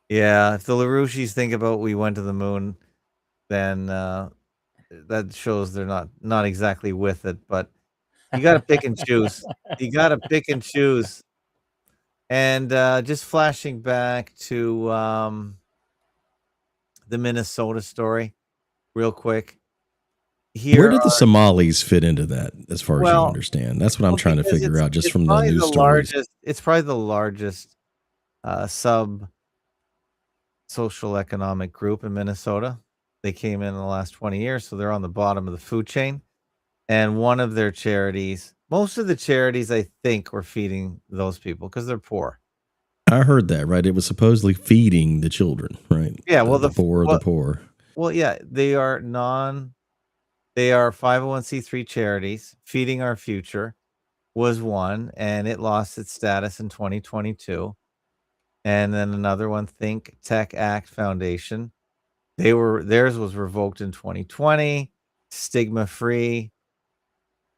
Yeah, if the LaRouches think about we went to the moon, then that shows they're not exactly with it, but you got to pick and choose. You got to pick and choose. And just flashing back to the Minnesota story real quick. Where did the Somalis fit into that, as far as you understand? That's what I'm trying to figure out just from the news stories. It's probably the largest social economic group in Minnesota. They came in the last 20 years, so they're on the bottom of the food chain. And one of their charities, most of the charities, I think, were feeding those people because they're poor. I heard that, right? It was supposedly feeding the children, right? Yeah, well, the poor. Well, yeah, they are 501c3 charities. Feeding Our Future was one, and it lost its status in 2022. And then another one, Think Tech Act Foundation. Theirs was revoked in 2020. Stigma Free.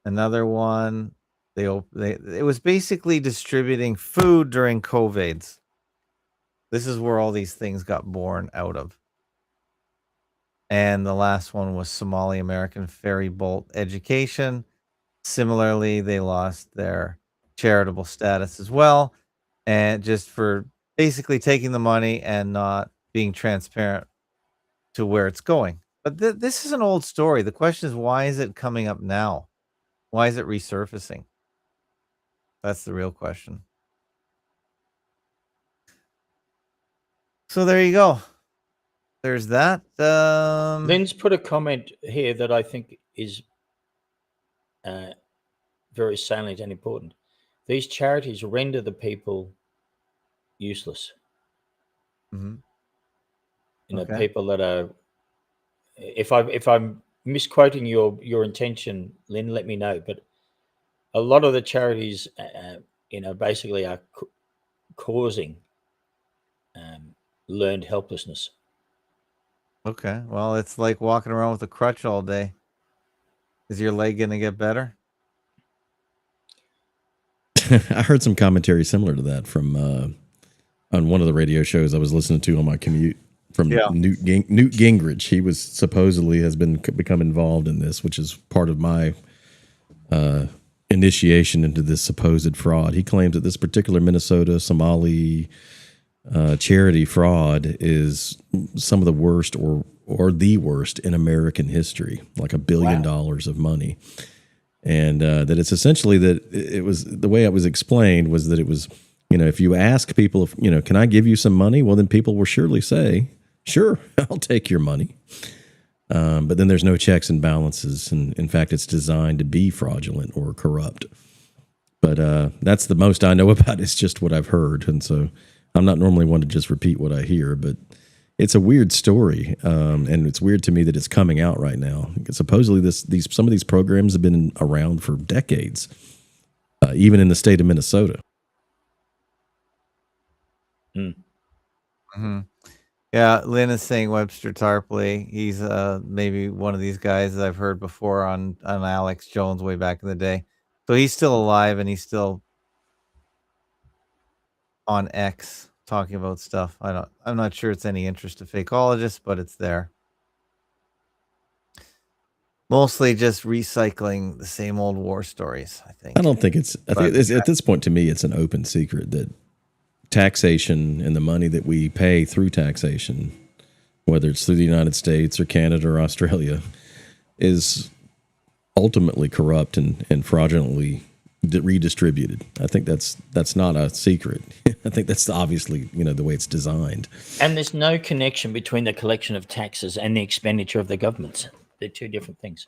Another one, it was basically distributing food during COVIDs. This is where all these things got born out of. And the last one was Somali American Ferry Boat Education. Similarly, they lost their charitable status as well. And just for basically taking the money and not being transparent to where it's going. But this is an old story. The question is, why is it coming up now? Why is it resurfacing? That's the real question. So there you go. There's that. Lynn's put a comment here that I think is very salient and important. These charities render the people useless. Mm-hmm. You know, Okay. people that are. If I'm misquoting your intention, Lynn, let me know. But a lot of the charities, basically are causing learned helplessness. Okay. Well, it's like walking around with a crutch all day. Is your leg going to get better? I heard some commentary similar to that from on one of the radio shows I was listening to on my commute from Newt Gingrich. He was supposedly has become involved in this, which is part of my initiation into this supposed fraud. He claims that this particular Minnesota Somali charity fraud is some of the worst or the worst in American history, like $1 billion of money. And that it's essentially that it was the way it was explained was that it was, if you ask people, if, can I give you some money? Well, then people will surely say, sure, I'll take your money. But then there's no checks and balances. And in fact, it's designed to be fraudulent or corrupt. But that's the most I know about. It's just what I've heard. And so I'm not normally one to just repeat what I hear, but it's a weird story, and it's weird to me that it's coming out right now. Supposedly, some of these programs have been around for decades, even in the state of Minnesota. Mm-hmm. Yeah, Lynn is saying Webster Tarpley. He's maybe one of these guys that I've heard before on Alex Jones way back in the day. So he's still alive and he's still on X talking about stuff. I'm not sure it's any interest to fakeologists, but it's there. Mostly just recycling the same old war stories, I think. I think it's at this point to me, it's an open secret that taxation and the money that we pay through taxation, whether it's through the United States or Canada or Australia, is ultimately corrupt and fraudulently redistributed. I think that's not a secret. I think that's obviously the way it's designed. And there's no connection between the collection of taxes and the expenditure of the governments. They're two different things.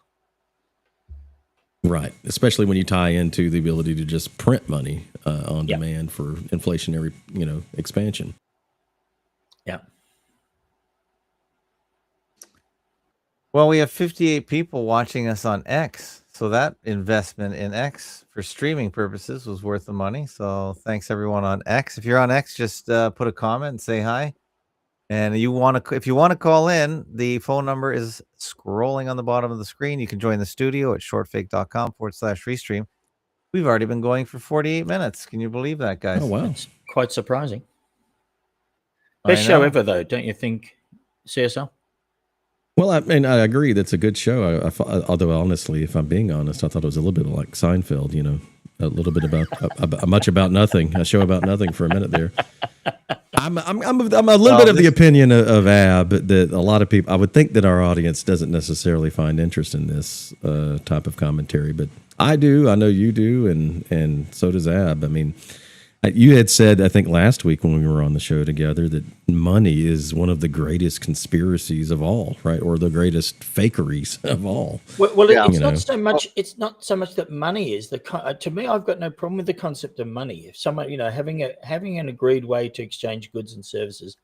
Right, especially when you tie into the ability to just print money on demand for inflationary, expansion. Yeah. Well, we have 58 people watching us on X. So that investment in X for streaming purposes was worth the money. So thanks everyone on X. If you're on X, just put a comment and say hi. And if you want to call in, the phone number is scrolling on the bottom of the screen. You can join the studio at shortfake.com/restream. We've already been going for 48 minutes. Can you believe that, guys? Oh, wow. That's quite surprising. Best show ever, though, don't you think, CSL? Well, I mean, I agree. That's a good show. Although, honestly, if I'm being honest, I thought it was a little bit like Seinfeld, a little bit about much about nothing, a show about nothing for a minute there. I'm a little bit of the opinion of Ab that a lot of people, I would think that our audience doesn't necessarily find interest in this type of commentary, but I do. I know you do, and so does Ab. I mean, you had said, I think last week when we were on the show together, that money is one of the greatest conspiracies of all, right? Or the greatest fakeries of all. Well, it's not so much. It's not so much that money is to me. I've got no problem with the concept of money. If someone, having an agreed way to exchange goods and services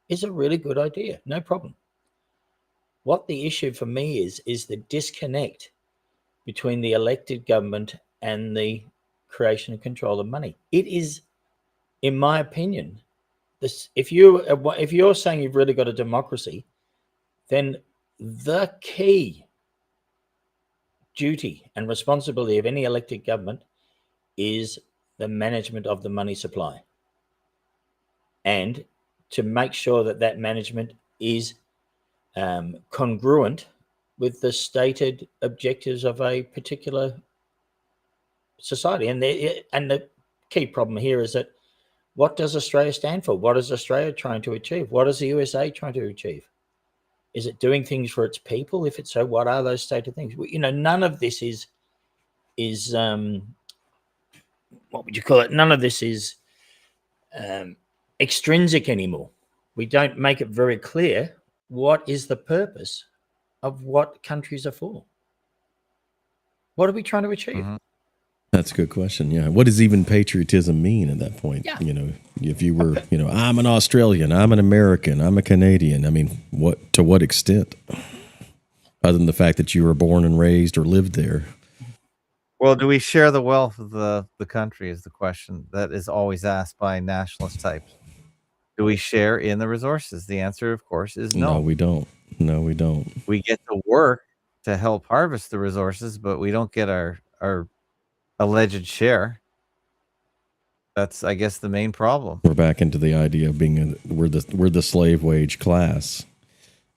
is a really good idea. No problem. What the issue for me is the disconnect between the elected government and the creation and control of money. It is, in my opinion, this. If you're saying you've really got a democracy, then the key duty and responsibility of any elected government is the management of the money supply, and to make sure that management is congruent with the stated objectives of a particular society. And the key problem here is that What does Australia stand for? What is Australia trying to achieve? What is the USA trying to achieve? Is it doing things for its people? If it's so, what are those stated things? You know, none of this is what would you call it? None of this is extrinsic anymore. We don't make it very clear what is the purpose of what countries are for. What are we trying to achieve? That's a good question. Yeah. What does even patriotism mean at that point? Yeah. You know, if you were, you know, I'm an Australian, I'm an American, I'm a Canadian. I mean, to what extent? Other than the fact that you were born and raised or lived there. Well, do we share the wealth of the country is the question that is always asked by nationalist types. Do we share in the resources? The answer, of course, is no. No, we don't. No, we don't. We get to work to help harvest the resources, but we don't get our alleged share. That's, I guess, the main problem. We're back into the idea of being we're the slave wage class.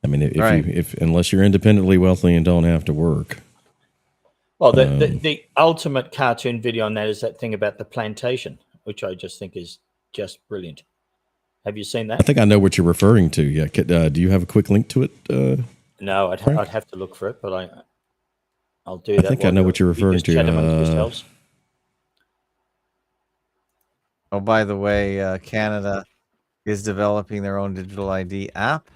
I mean, if unless you're independently wealthy and don't have to work. Well, the ultimate cartoon video on that is that thing about the plantation, which I just think is just brilliant. Have you seen that? I think I know what you're referring to. Yeah. Do you have a quick link to it? No, I'd have to look for it, but I'll do that. I think I know what you're referring to. Chat amongst yourselves. Oh, by the way, Canada is developing their own digital ID app,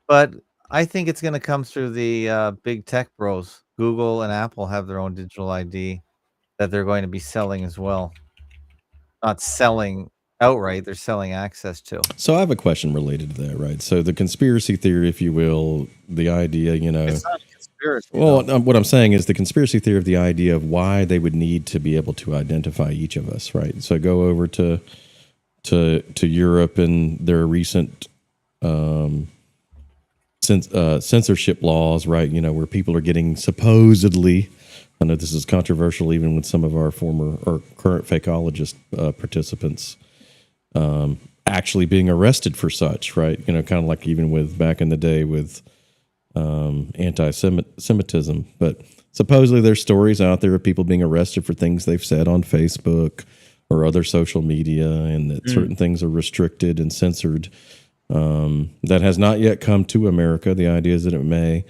but I think it's going to come through the big tech bros. Google and Apple have their own digital ID that they're going to be selling as well. Not selling outright, they're selling access to. So I have a question related to that, right? So the conspiracy theory, if you will, the idea, you know, it's not a conspiracy. Well, what I'm saying is the conspiracy theory of the idea of why they would need to be able to identify each of us, right? So go over to Europe and their recent censorship laws, right? You know, where people are getting supposedly, I know this is controversial even with some of our former or current fakeologist participants, actually being arrested for such, right? You know, kind of like even with back in the day with anti-Semitism. But supposedly there's stories out there of people being arrested for things they've said on Facebook or other social media, and that certain things are restricted and censored. That has not yet come to America. The idea is that it may.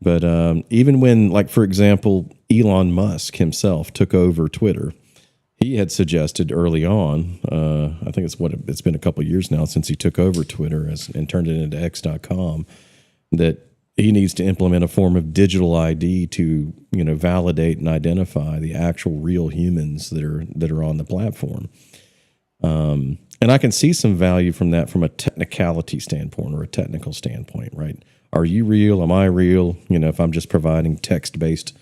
But even when, like, for example, Elon Musk himself took over Twitter, he had suggested early on, I think it's been a couple of years now since he took over Twitter and turned it into X.com, that he needs to implement a form of digital ID to, you know, validate and identify the actual real humans that are on the platform. And I can see some value from that from a technicality standpoint or a technical standpoint, right? Are you real? Am I real? You know, if I'm just providing text-based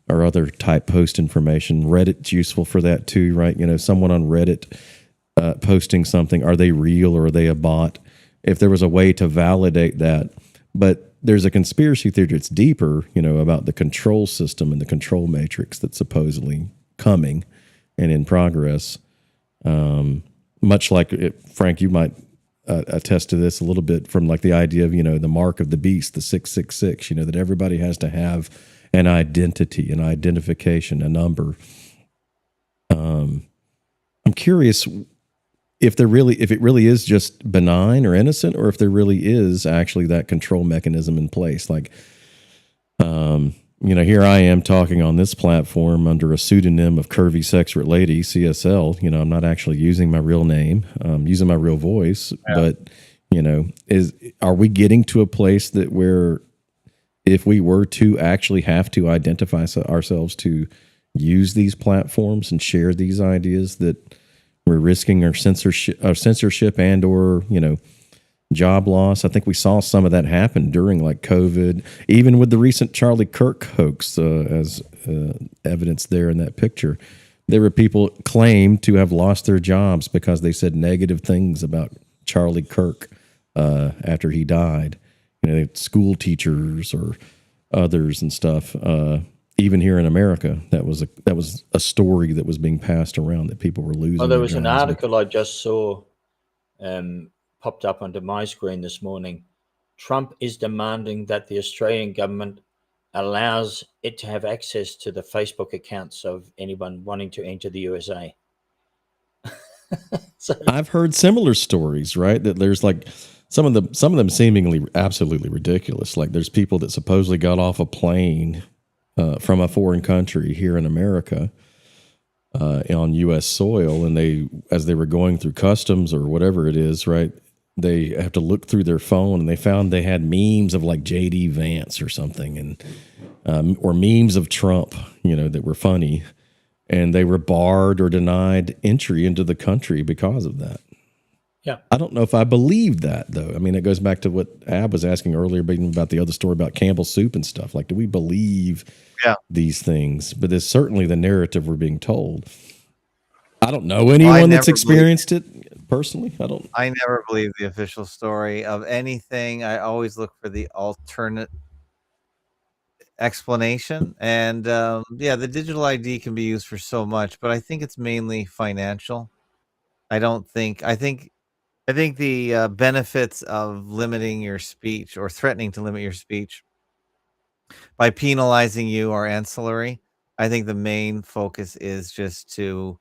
or other type post information, Reddit's useful for that too, right? You know, someone on Reddit posting something, are they real or are they a bot? If there was a way to validate that. But there's a conspiracy theory that's deeper, you know, about the control system and the control matrix that's supposedly coming and in progress. Much like Frank, you might attest to this a little bit from like the idea of, you know, the mark of the beast, the 666, you know, that everybody has to have an identity, an identification, a number. I'm curious if it really is just benign or innocent, or if there really is actually that control mechanism in place. Like, you know, here I am talking on this platform under a pseudonym of Curvy Sexual Lady, CSL. You know, I'm not actually using my real name. I'm using my real voice. Yeah. But, you know, are we getting to a place that where if we were to actually have to identify ourselves to use these platforms and share these ideas, that we're risking our censorship and or, you know, job loss? I think we saw some of that happen during like COVID, even with the recent Charlie Kirk hoax, as evidence there in that picture. There were people claimed to have lost their jobs because they said negative things about Charlie Kirk after he died. You know, school teachers or others and stuff. Even here in America, that was a story that was being passed around that people were losing. Oh, there was an article I just saw popped up onto my screen this morning. Trump is demanding that the Australian government allows it to have access to the Facebook accounts of anyone wanting to enter the USA. So, I've heard similar stories, right? That there's like some of them seemingly absolutely ridiculous. Like there's people that supposedly got off a plane from a foreign country here in America on U.S. soil, and as they were going through customs or whatever it is, right? They have to look through their phone, and they found they had memes of like J.D. Vance or something, and or memes of Trump, that were funny, and they were barred or denied entry into the country because of that. yeah. I don't know if I believe that, though. I mean, it goes back to what Ab was asking earlier, but even about the other story about Campbell Soup and stuff. Like, do we believe these things? But it's certainly the narrative we're being told. I don't know anyone that's experienced it personally. I never believe the official story of anything. I always look for the alternate explanation. And the digital ID can be used for so much, but I think it's mainly financial. I think the benefits of limiting your speech or threatening to limit your speech by penalizing you are ancillary. I think the main focus is just to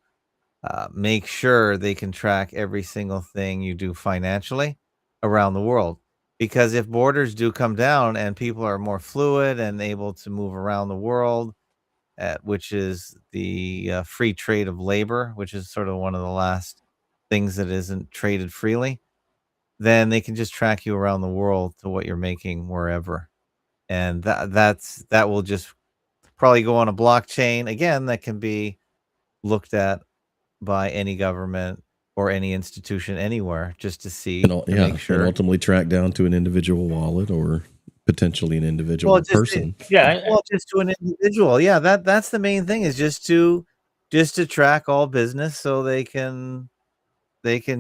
make sure they can track every single thing you do financially around the world. Because if borders do come down and people are more fluid and able to move around the world, which is the free trade of labor, which is sort of one of the last things that isn't traded freely, then they can just track you around the world to what you're making wherever. And that will just probably go on a blockchain again that can be looked at by any government or any institution anywhere just to see make sure, and ultimately track down to an individual wallet or potentially an individual person. Just to an individual. Yeah, that's the main thing, is just to track all business so they can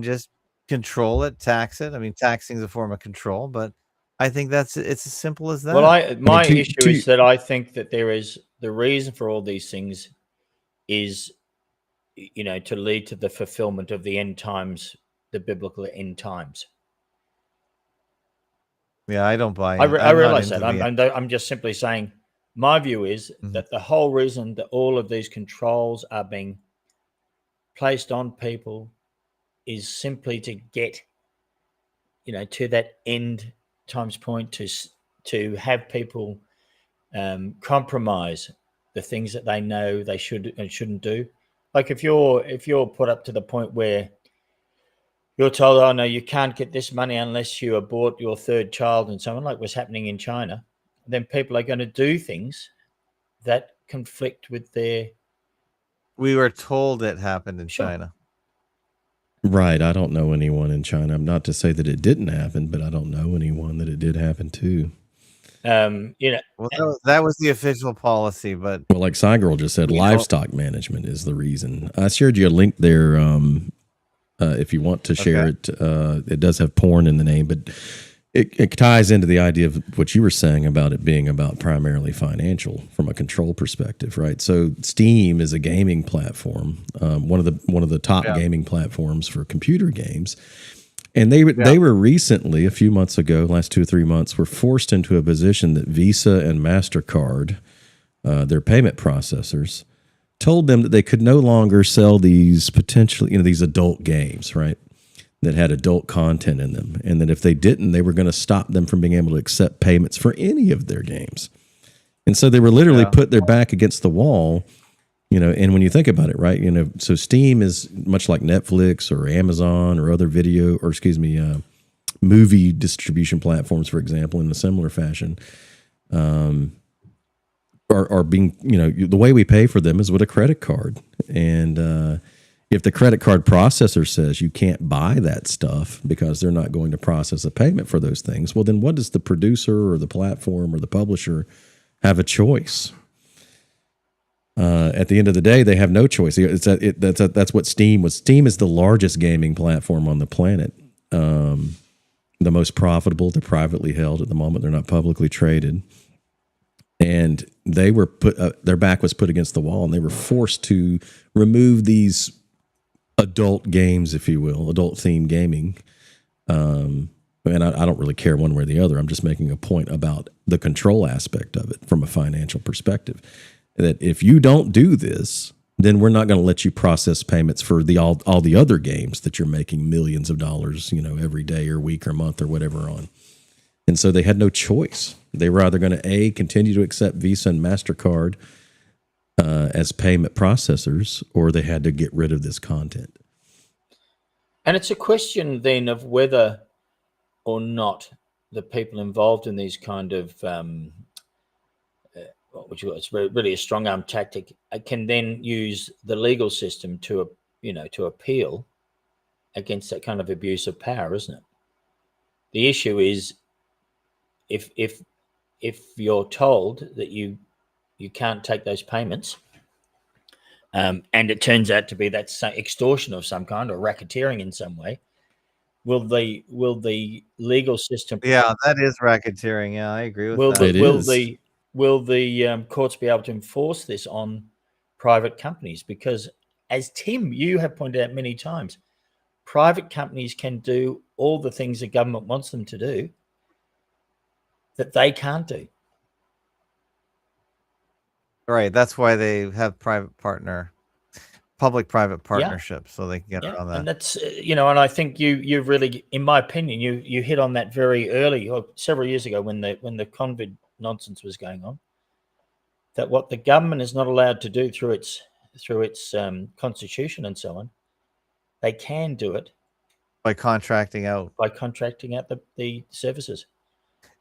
just control it, tax it. I mean, taxing is a form of control, but I think it's as simple as that. Well, my issue is that I think that there is the reason for all these things is, to lead to the fulfillment of the end times, the biblical end times. Yeah, I don't buy it. I realize that. I'm just simply saying my view is that the whole reason that all of these controls are being placed on people is simply to get, to that end times point, to have people compromise the things that they know they should and shouldn't do. Like if you're put up to the point where you're told, oh no, you can't get this money unless you abort your third child and so on, like was happening in China, then people are going to do things that conflict with their. We were told it happened in China. Right. I don't know anyone in China. Not to say that it didn't happen, but I don't know anyone that it did happen to. Well, that was the official policy, but like Cygirl just said, livestock management is the reason. I shared you a link there. If you want to share it, it does have porn in the name, but it ties into the idea of what you were saying about it being about primarily financial from a control perspective, right? So Steam is a gaming platform, one of the top gaming platforms for computer games. And they were recently, a few months ago, last 2 or 3 months, were forced into a position that Visa and MasterCard, their payment processors, told them that they could no longer sell these potentially, these adult games, right, that had adult content in them. And that if they didn't, they were going to stop them from being able to accept payments for any of their games. And so they were literally put their back against the wall. And when you think about it, right, so Steam is much like Netflix or Amazon or other movie distribution platforms, for example, in a similar fashion, are being, the way we pay for them is with a credit card. And if the credit card processor says you can't buy that stuff because they're not going to process a payment for those things, well, then what does the producer or the platform or the publisher have a choice? At the end of the day, they have no choice. That's what Steam was. Steam is the largest gaming platform on the planet, the most profitable. They're privately held at the moment. They're not publicly traded, and they were their back was put against the wall, and they were forced to remove these adult games, if you will, adult themed gaming. And I don't really care one way or the other. I'm just making a point about the control aspect of it from a financial perspective. That if you don't do this, then we're not going to let you process payments for all the other games that you're making millions of dollars, every day or week or month or whatever on. And so they had no choice. They were either going to continue to accept Visa and MasterCard as payment processors, or they had to get rid of this content. And it's a question then of whether or not the people involved in these kind of it's really a strong arm tactic, can then use the legal system to appeal against that kind of abuse of power, isn't it? The issue is if you're told that you can't take those payments, and it turns out to be that's extortion of some kind or racketeering in some way, will the legal system? Yeah, that is racketeering. Yeah, I agree with that. Will the courts be able to enforce this on private companies? Because as Tim, you have pointed out many times, private companies can do all the things the government wants them to do that they can't do. Right. That's why they have public-private partnerships, so they can get around that. And that's and I think you really, in my opinion, you hit on that very early, or several years ago when the COVID nonsense was going on, that what the government is not allowed to do through its constitution and so on, they can do it by contracting out the services.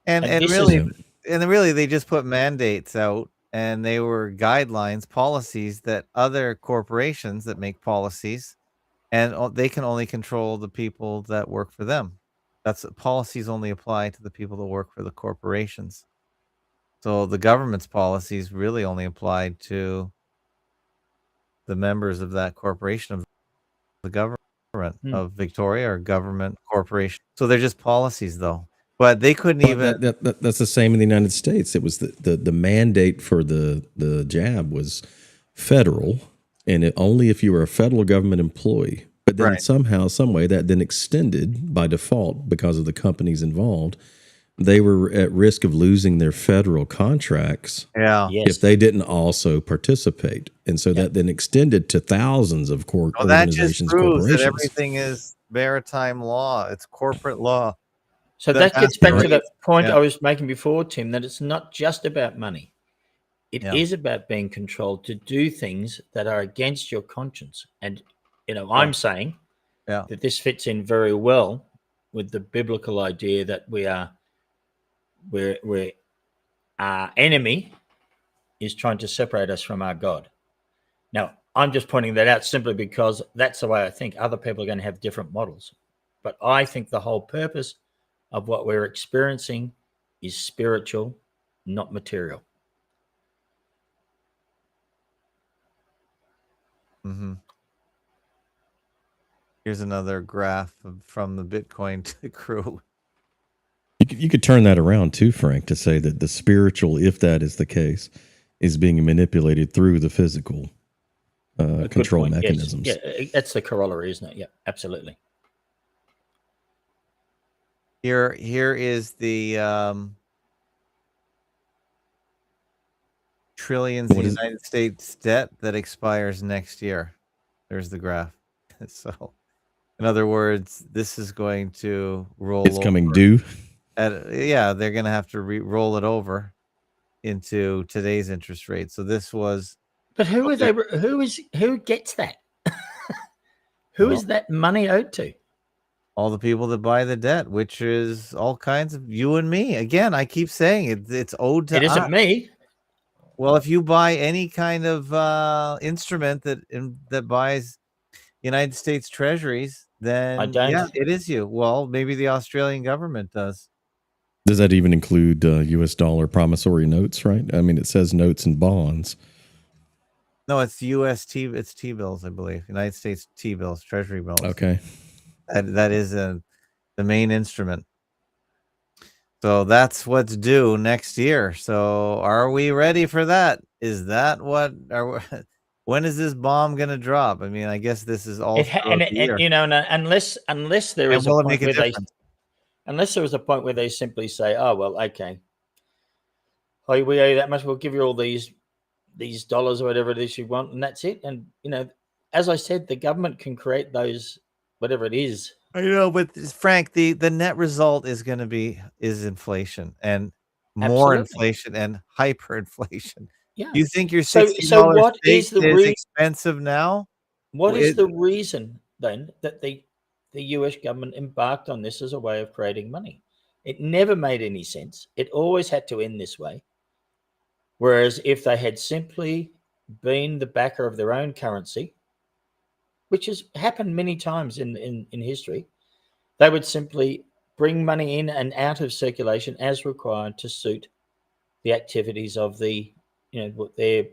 And really they just put mandates out, and they were guidelines, policies that other corporations that make policies, and they can only control the people that work for them. Policies only apply to the people that work for the corporations. So the government's policies really only applied to the members of that corporation, of the government of Victoria, or government corporation. So they're just policies, though. But they couldn't even. That's the same in the United States. It was the mandate for the jab was federal, and only if you were a federal government employee. But then somehow, some way, that then extended by default because of the companies involved. They were at risk of losing their federal contracts if they didn't also participate. And so that then extended to thousands of organizations. That just proves that everything is maritime law. It's corporate law. So that gets back to the point I was making before, Tim, that it's not just about money. It is about being controlled to do things that are against your conscience. And, I'm saying that this fits in very well with the biblical idea that we're our enemy is trying to separate us from our God. Now, I'm just pointing that out simply because that's the way I think. Other people are going to have different models. But I think the whole purpose of what we're experiencing is spiritual, not material. Mm-hmm. Here's another graph from the Bitcoin crew. You could turn that around too, Frank, to say that the spiritual, if that is the case, is being manipulated through the physical control mechanisms. Yes. Yeah, that's the corollary, isn't it? Yeah, absolutely. Here is the trillions of United States debt that expires next year. There's the graph. So, in other words, this is going to roll. It's coming due. They're going to have to roll it over into today's interest rate. So this was. But who gets that? Who is that money owed to? All the people that buy the debt, which is all kinds of you and me. Again, I keep saying it's owed to us. It isn't me. Well, if you buy any kind of instrument that buys United States treasuries, then I don't. It is you. Well, maybe the Australian government does. Does that even include U.S. dollar promissory notes, right? I mean, it says notes and bonds. No, it's U.S. It's T-bills, I believe. United States T-bills, treasury bills. Okay. That is the main instrument. So that's what's due next year. So are we ready for that? Is that when is this bomb going to drop? I mean, I guess this is all unless there is a point where unless there was a point where they simply say, "Oh well, okay, we owe you that much. We'll give you all these these dollars or whatever it is you want, and that's it. And as I said, the government can create those, whatever it is. I know, but Frank, the net result is going to be inflation and more Absolutely. inflation and hyperinflation. Yeah. You think your So $60 what steak is the is expensive now? What is the reason then that the US government embarked on this as a way of creating money? It never made any sense. It always had to end this way. Whereas if they had simply been the backer of their own currency, which has happened many times in history, they would simply bring money in and out of circulation as required to suit the activities of the, what their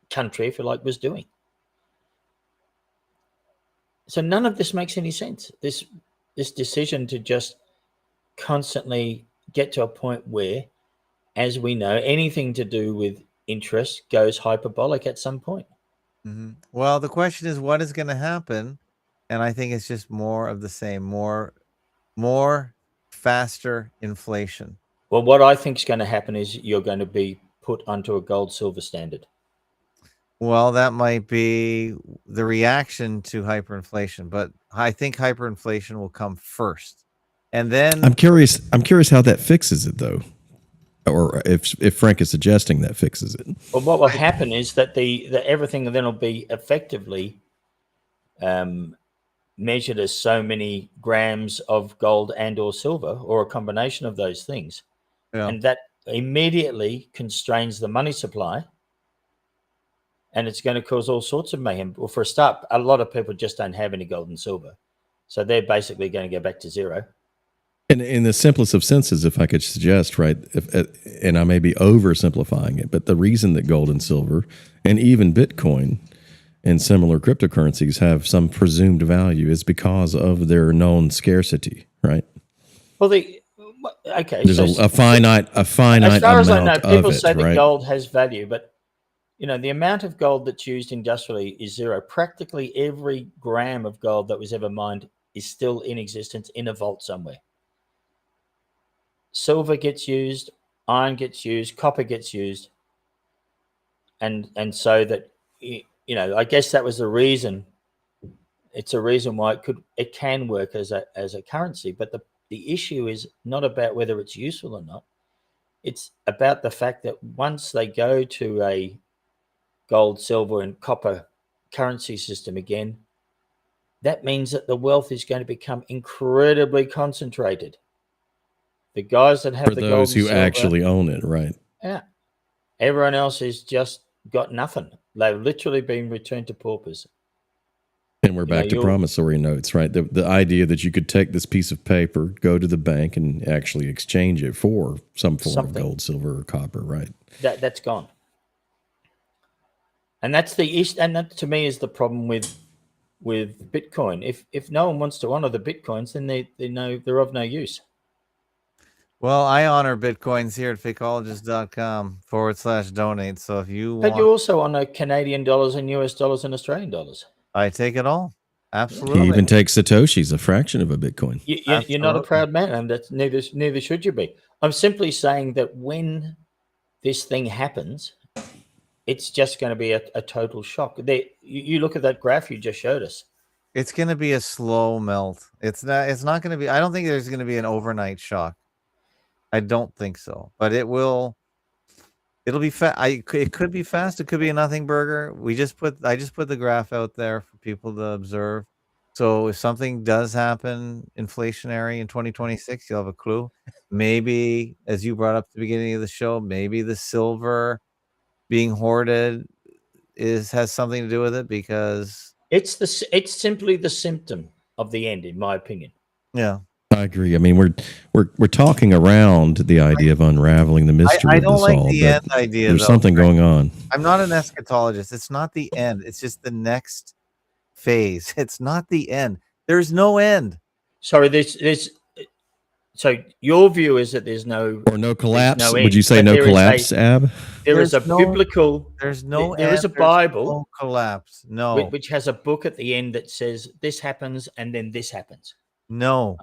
country, if you like, was doing. So none of this makes any sense. This decision to just constantly get to a point where, as we know, anything to do with interest goes hyperbolic at some point. Well, the question is, what is going to happen? And I think it's just more of the same, more faster inflation. Well, what I think is going to happen is you're going to be put onto a gold silver standard. Well, that might be the reaction to hyperinflation, but I think hyperinflation will come first. And then I'm curious how that fixes it, though. Or if Frank is suggesting that fixes it. Well, what will happen is that everything then will be effectively measured as so many grams of gold and or silver, or a combination of those things. Yeah. And that immediately constrains the money supply, and it's going to cause all sorts of mayhem. Well, for a start, a lot of people just don't have any gold and silver, so they're basically going to go back to zero. And in the simplest of senses, if I could suggest, right, and I may be oversimplifying it, but the reason that gold and silver and even Bitcoin and similar cryptocurrencies have some presumed value is because of their known scarcity, right? Well, okay, there's a finite as far as I know, people say that gold has value, but the amount of gold that's used industrially is zero. Practically every gram of gold that was ever mined is still in existence in a vault somewhere. Silver gets used, iron gets used, copper gets used, and so that I guess that was the reason. It's a reason why it can work as a currency, but the issue is not about whether it's useful or not. It's about the fact that once they go to a gold, silver, and copper currency system again, that means that the wealth is going to become incredibly concentrated. The guys that have for those who actually own it, right? Yeah. Everyone else has just got nothing. They've literally been returned to paupers. And we're back to promissory notes, right? The idea that you could take this piece of paper, go to the bank, and actually exchange it for some form of gold, silver, or copper, right? That's gone. And that's the issue, and that to me is the problem with Bitcoin. If no one wants to honor the Bitcoins, then they're of no use. Well, I honor Bitcoins here at fakeologist.com/donate. So if you want... But you also honor Canadian dollars and US dollars and Australian dollars. I take it all. Absolutely. He even takes Satoshi's, a fraction of a Bitcoin. You're not a proud man, and that's neither should you be. I'm simply saying that when this thing happens, it's just going to be a total shock. You look at that graph you just showed us. It's going to be a slow melt. It's not going to be. I don't think there's going to be an overnight shock. I don't think so, but it will. It'll be fast. It could be fast. It could be a nothing burger. I just put the graph out there for people to observe. So if something does happen inflationary in 2026, you'll have a clue. Maybe, as you brought up at the beginning of the show, maybe the silver being hoarded has something to do with it, because it's simply the symptom of the end, in my opinion. Yeah. I agree. I mean, we're talking around the idea of unraveling the mystery. I don't of this like all, the end idea. There's something going on. I'm not an eschatologist. It's not the end. It's just the next phase. It's not the end. There's no end. Sorry, there's. So your view is that there's no collapse. No Would you say no collapse, Ab? There is a biblical. There's no. There is a Bible. No collapse. No. Which has a book at the end that says this happens and then this happens. No.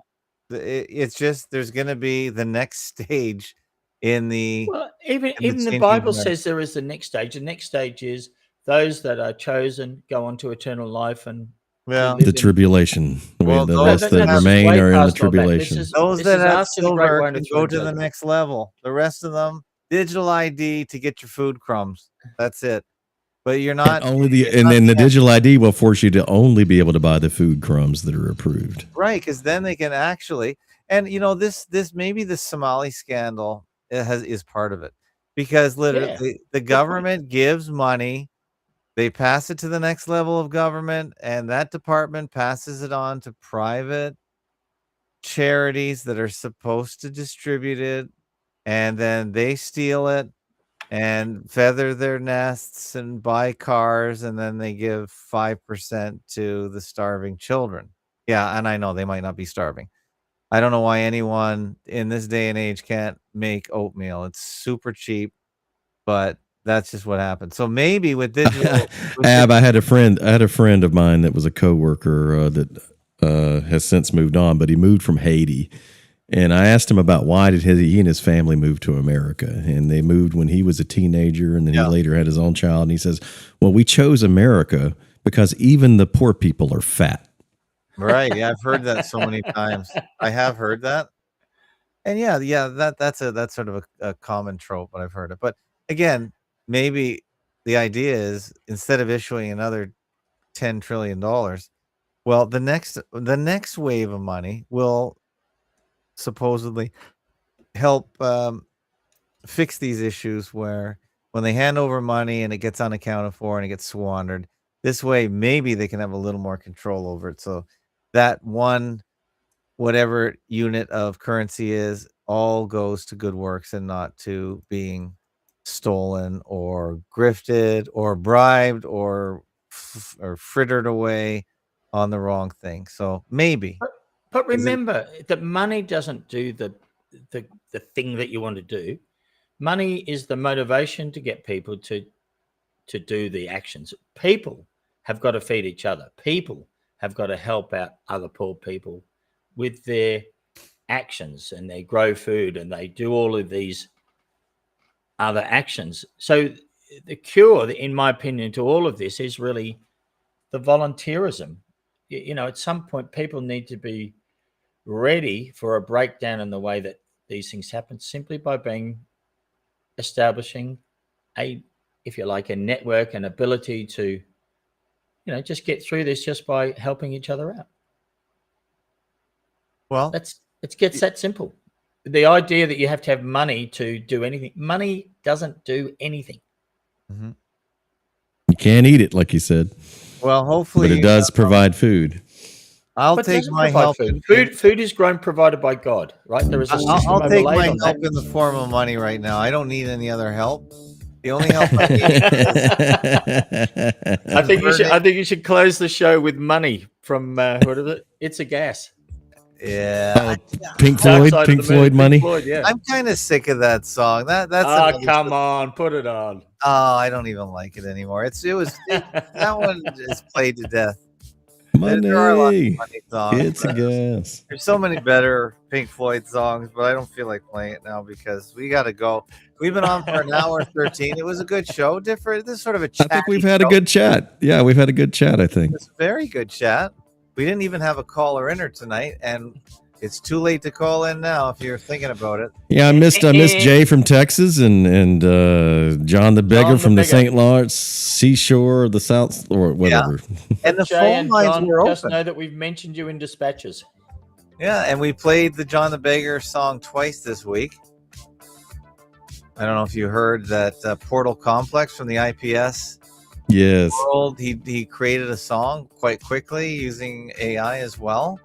It's just there's going to be the next stage in the Well, even in the changing Bible environment. says there is the next stage. The next stage is those that are chosen go on to eternal life and Well, live The in- tribulation. Well, The those rest that that have- remain way are in the past all that. tribulation. those This that is have after the great silver white can throne go to the judgment. next level. The rest of them, digital ID to get your food crumbs. That's it. But you're not And it's and not then the that- digital ID will force you to only be able to buy the food crumbs that are approved. right, because then they can actually, and this maybe the Somali scandal is part of it, because literally the government gives money, they pass it to the next level of government, and that department passes it on to private charities that are supposed to distribute it, and then they steal it and feather their nests and buy cars, and then they give 5% to the starving children. Yeah, and I know they might not be starving. I don't know why anyone in this day and age can't make oatmeal. It's super cheap, but that's just what happens. So maybe with digital, Ab, I had a friend of mine that was a coworker that has since moved on, but he moved from Haiti. And I asked him about why did he and his family move to America, and they moved when he was a teenager, and then he later had his own child. And he says, "Well, we chose America because even the poor people are fat." right? Yeah, I've heard that so many times. I have heard that, and that's sort of a common trope, but I've heard it. But again, maybe the idea is instead of issuing another $10 trillion, well, the next wave of money will supposedly help fix these issues where when they hand over money and it gets unaccounted for and it gets squandered, this way maybe they can have a little more control over it. So that one, whatever unit of currency is, all goes to good works and not to being stolen or grifted or bribed or frittered away on the wrong thing. So maybe. But remember that money doesn't do the thing that you want to do. Money is the motivation to get people to do the actions. People have got to feed each other. People have got to help out other poor people with their actions, and they grow food and they do all of these other actions. So the cure, in my opinion, to all of this is really the volunteerism. At some point people need to be ready for a breakdown in the way that these things happen, simply by establishing a, if you like, a network and ability to, just get through this just by helping each other out. Well, it gets that simple. The idea that you have to have money to do anything, money doesn't do anything. mhm. You can't eat it, like you said, Well, hopefully, but it does provide food. I'll But it take doesn't my provide help. Food is grown provided by God, right? There is a system I'll take overlaid my on help that. in the form of money right now. I don't need any other help. The only help I need I think you should close the show with money from what is it? It's a Gas. yeah. Pink Dark Floyd, Side of Pink the Floyd Moon, money. Pink Floyd, yeah. I'm kind of sick of that song. That's Oh, come on, put it on. Oh, I don't even like it anymore. That one is played to death. There are a lot of Money. funny songs. It's a gas. There's so many better Pink Floyd songs, but I don't feel like playing it now because we got to go. We've been on for an hour 13. It was a good show. Different. This is sort of a chat. I think we've had a good chat. Yeah, we've had a good chat, I think. It's a very good chat. We didn't even have a caller in her tonight, and it's too late to call in now if you're thinking about it. Yeah, I missed Jay from Texas and John the Beggar from the St. Lawrence seashore, the South, or whatever. Yeah. And the Jay phone and lines John, were just open. know that we've mentioned you in dispatches. Yeah, and we played the John the Beggar song twice this week. I don't know if you heard that Portal Complex from the IPS Yes. world. He created a song quite quickly using AI as well.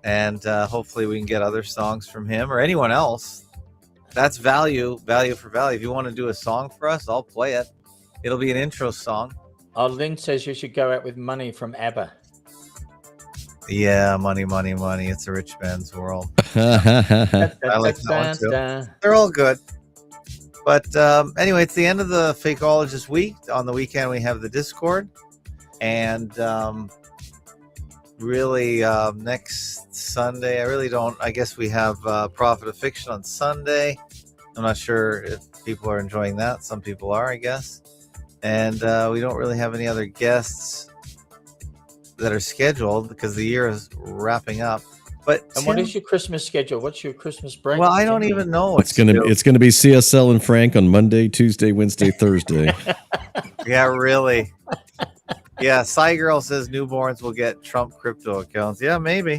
And hopefully we can get other songs from him or anyone else. That's value for value. If you want to do a song for us, I'll play it. It'll be an intro song. Lynn says you should go out with money from ABBA. Yeah, money. It's a rich man's world. I like that one too. They're all good. But anyway, it's the end of the Fakeologist week. On the weekend, we have the Discord. And really, next Sunday, I guess we have Prophet of Fiction on Sunday. I'm not sure if people are enjoying that. Some people are, I guess. And we don't really have any other guests that are scheduled because the year is wrapping up. But And what is your Christmas schedule? What's your Christmas break? well, I don't even know. It's gonna be CSL and Frank on Monday, Tuesday, Wednesday, Thursday. Yeah, really. Yeah, Cy Girl says newborns will get Trump crypto accounts. Yeah, maybe.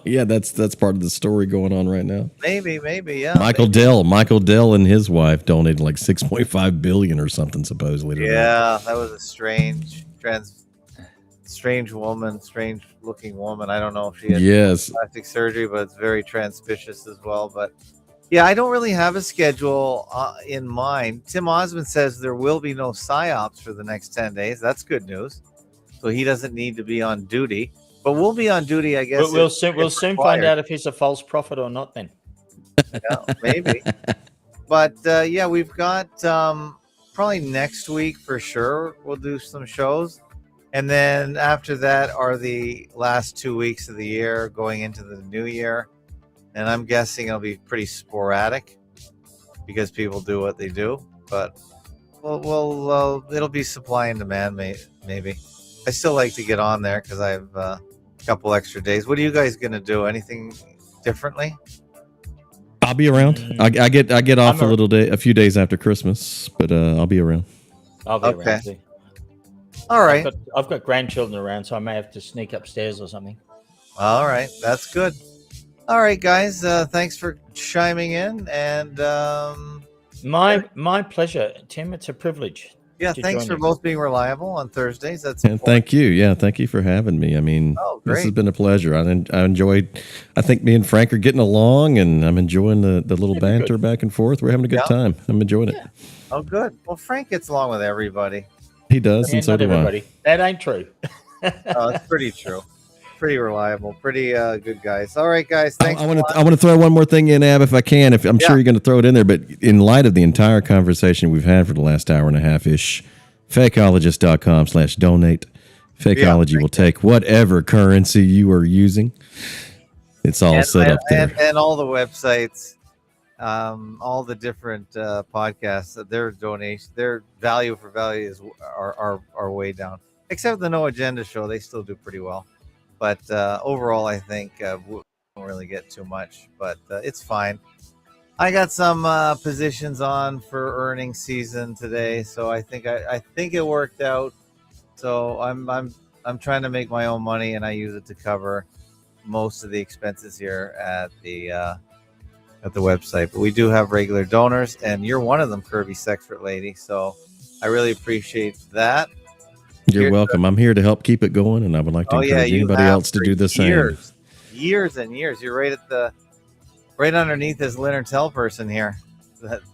Yeah, that's part of the story going on right now. Maybe, yeah. Michael Dell and his wife donated like $6.5 billion or something supposedly. Yeah, that was a strange woman, strange looking woman. I don't know if she had plastic surgery, but it's very transpicious as well. But yeah, I don't really have a schedule in mind. Tim Osmond says there will be no psyops for the next 10 days. That's good news. So he doesn't need to be on duty, but we'll be on duty, I guess. But we'll soon find out if he's a false prophet or not then. Yeah, maybe. But yeah, we've got probably next week for sure. We'll do some shows. And then after that are the last 2 weeks of the year going into the new year. And I'm guessing it'll be pretty sporadic because people do what they do. But it'll be supply and demand, maybe. I still like to get on there because I have a couple extra days. What are you guys going to do? Anything differently? I'll be around. I get off a few days after Christmas, but I'll be around. I'll be around too. All right. I've got grandchildren around, so I may have to sneak upstairs or something. All right. That's good. All right, guys. Thanks for chiming in. And my pleasure, Tim. It's a privilege. Yeah, thanks for both being reliable on Thursdays. That's and thank you. Yeah, thank you for having me. I mean, this has been a pleasure. I enjoyed. I think me and Frank are getting along, and I'm enjoying the little banter back and forth. We're having a good time. I'm enjoying it. Oh, good. Well, Frank gets along with everybody. He does, and so do everybody. That ain't true. Oh, it's pretty true. Pretty reliable. Pretty good guys. All right, guys. Thanks. I want to throw one more thing in, Ab, if I can. If I'm sure you're going to throw it in there, but in light of the entire conversation we've had for the last hour and a half ish, fakeologist.com/donate. Fakeology will take whatever currency you are using. It's all set up there, and all the websites, all the different podcasts. Their donation, their value for value are way down. Except the No Agenda show, they still do pretty well. But overall, I think we don't really get too much, but it's fine. I got some positions on for earnings season today, so I think it worked out. So I'm trying to make my own money, and I use it to cover most of the expenses here at the website. But we do have regular donors, and you're one of them, Kirby Sexford Lady. So I really appreciate that. You're welcome. I'm here to help keep it going, and I would like to encourage anybody else to do the same. Years and years. You're right underneath this Leonard Tell person here.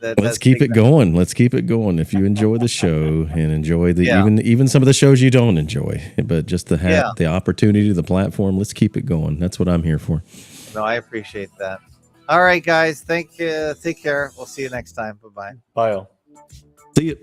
Let's keep it going. Let's keep it going. If you enjoy the show and enjoy even some of the shows you don't enjoy, but just to have the opportunity, the platform, let's keep it going. That's what I'm here for. No, I appreciate that. All right, guys. Thank you. Take care. We'll see you next time. Bye-bye. Bye all. See you.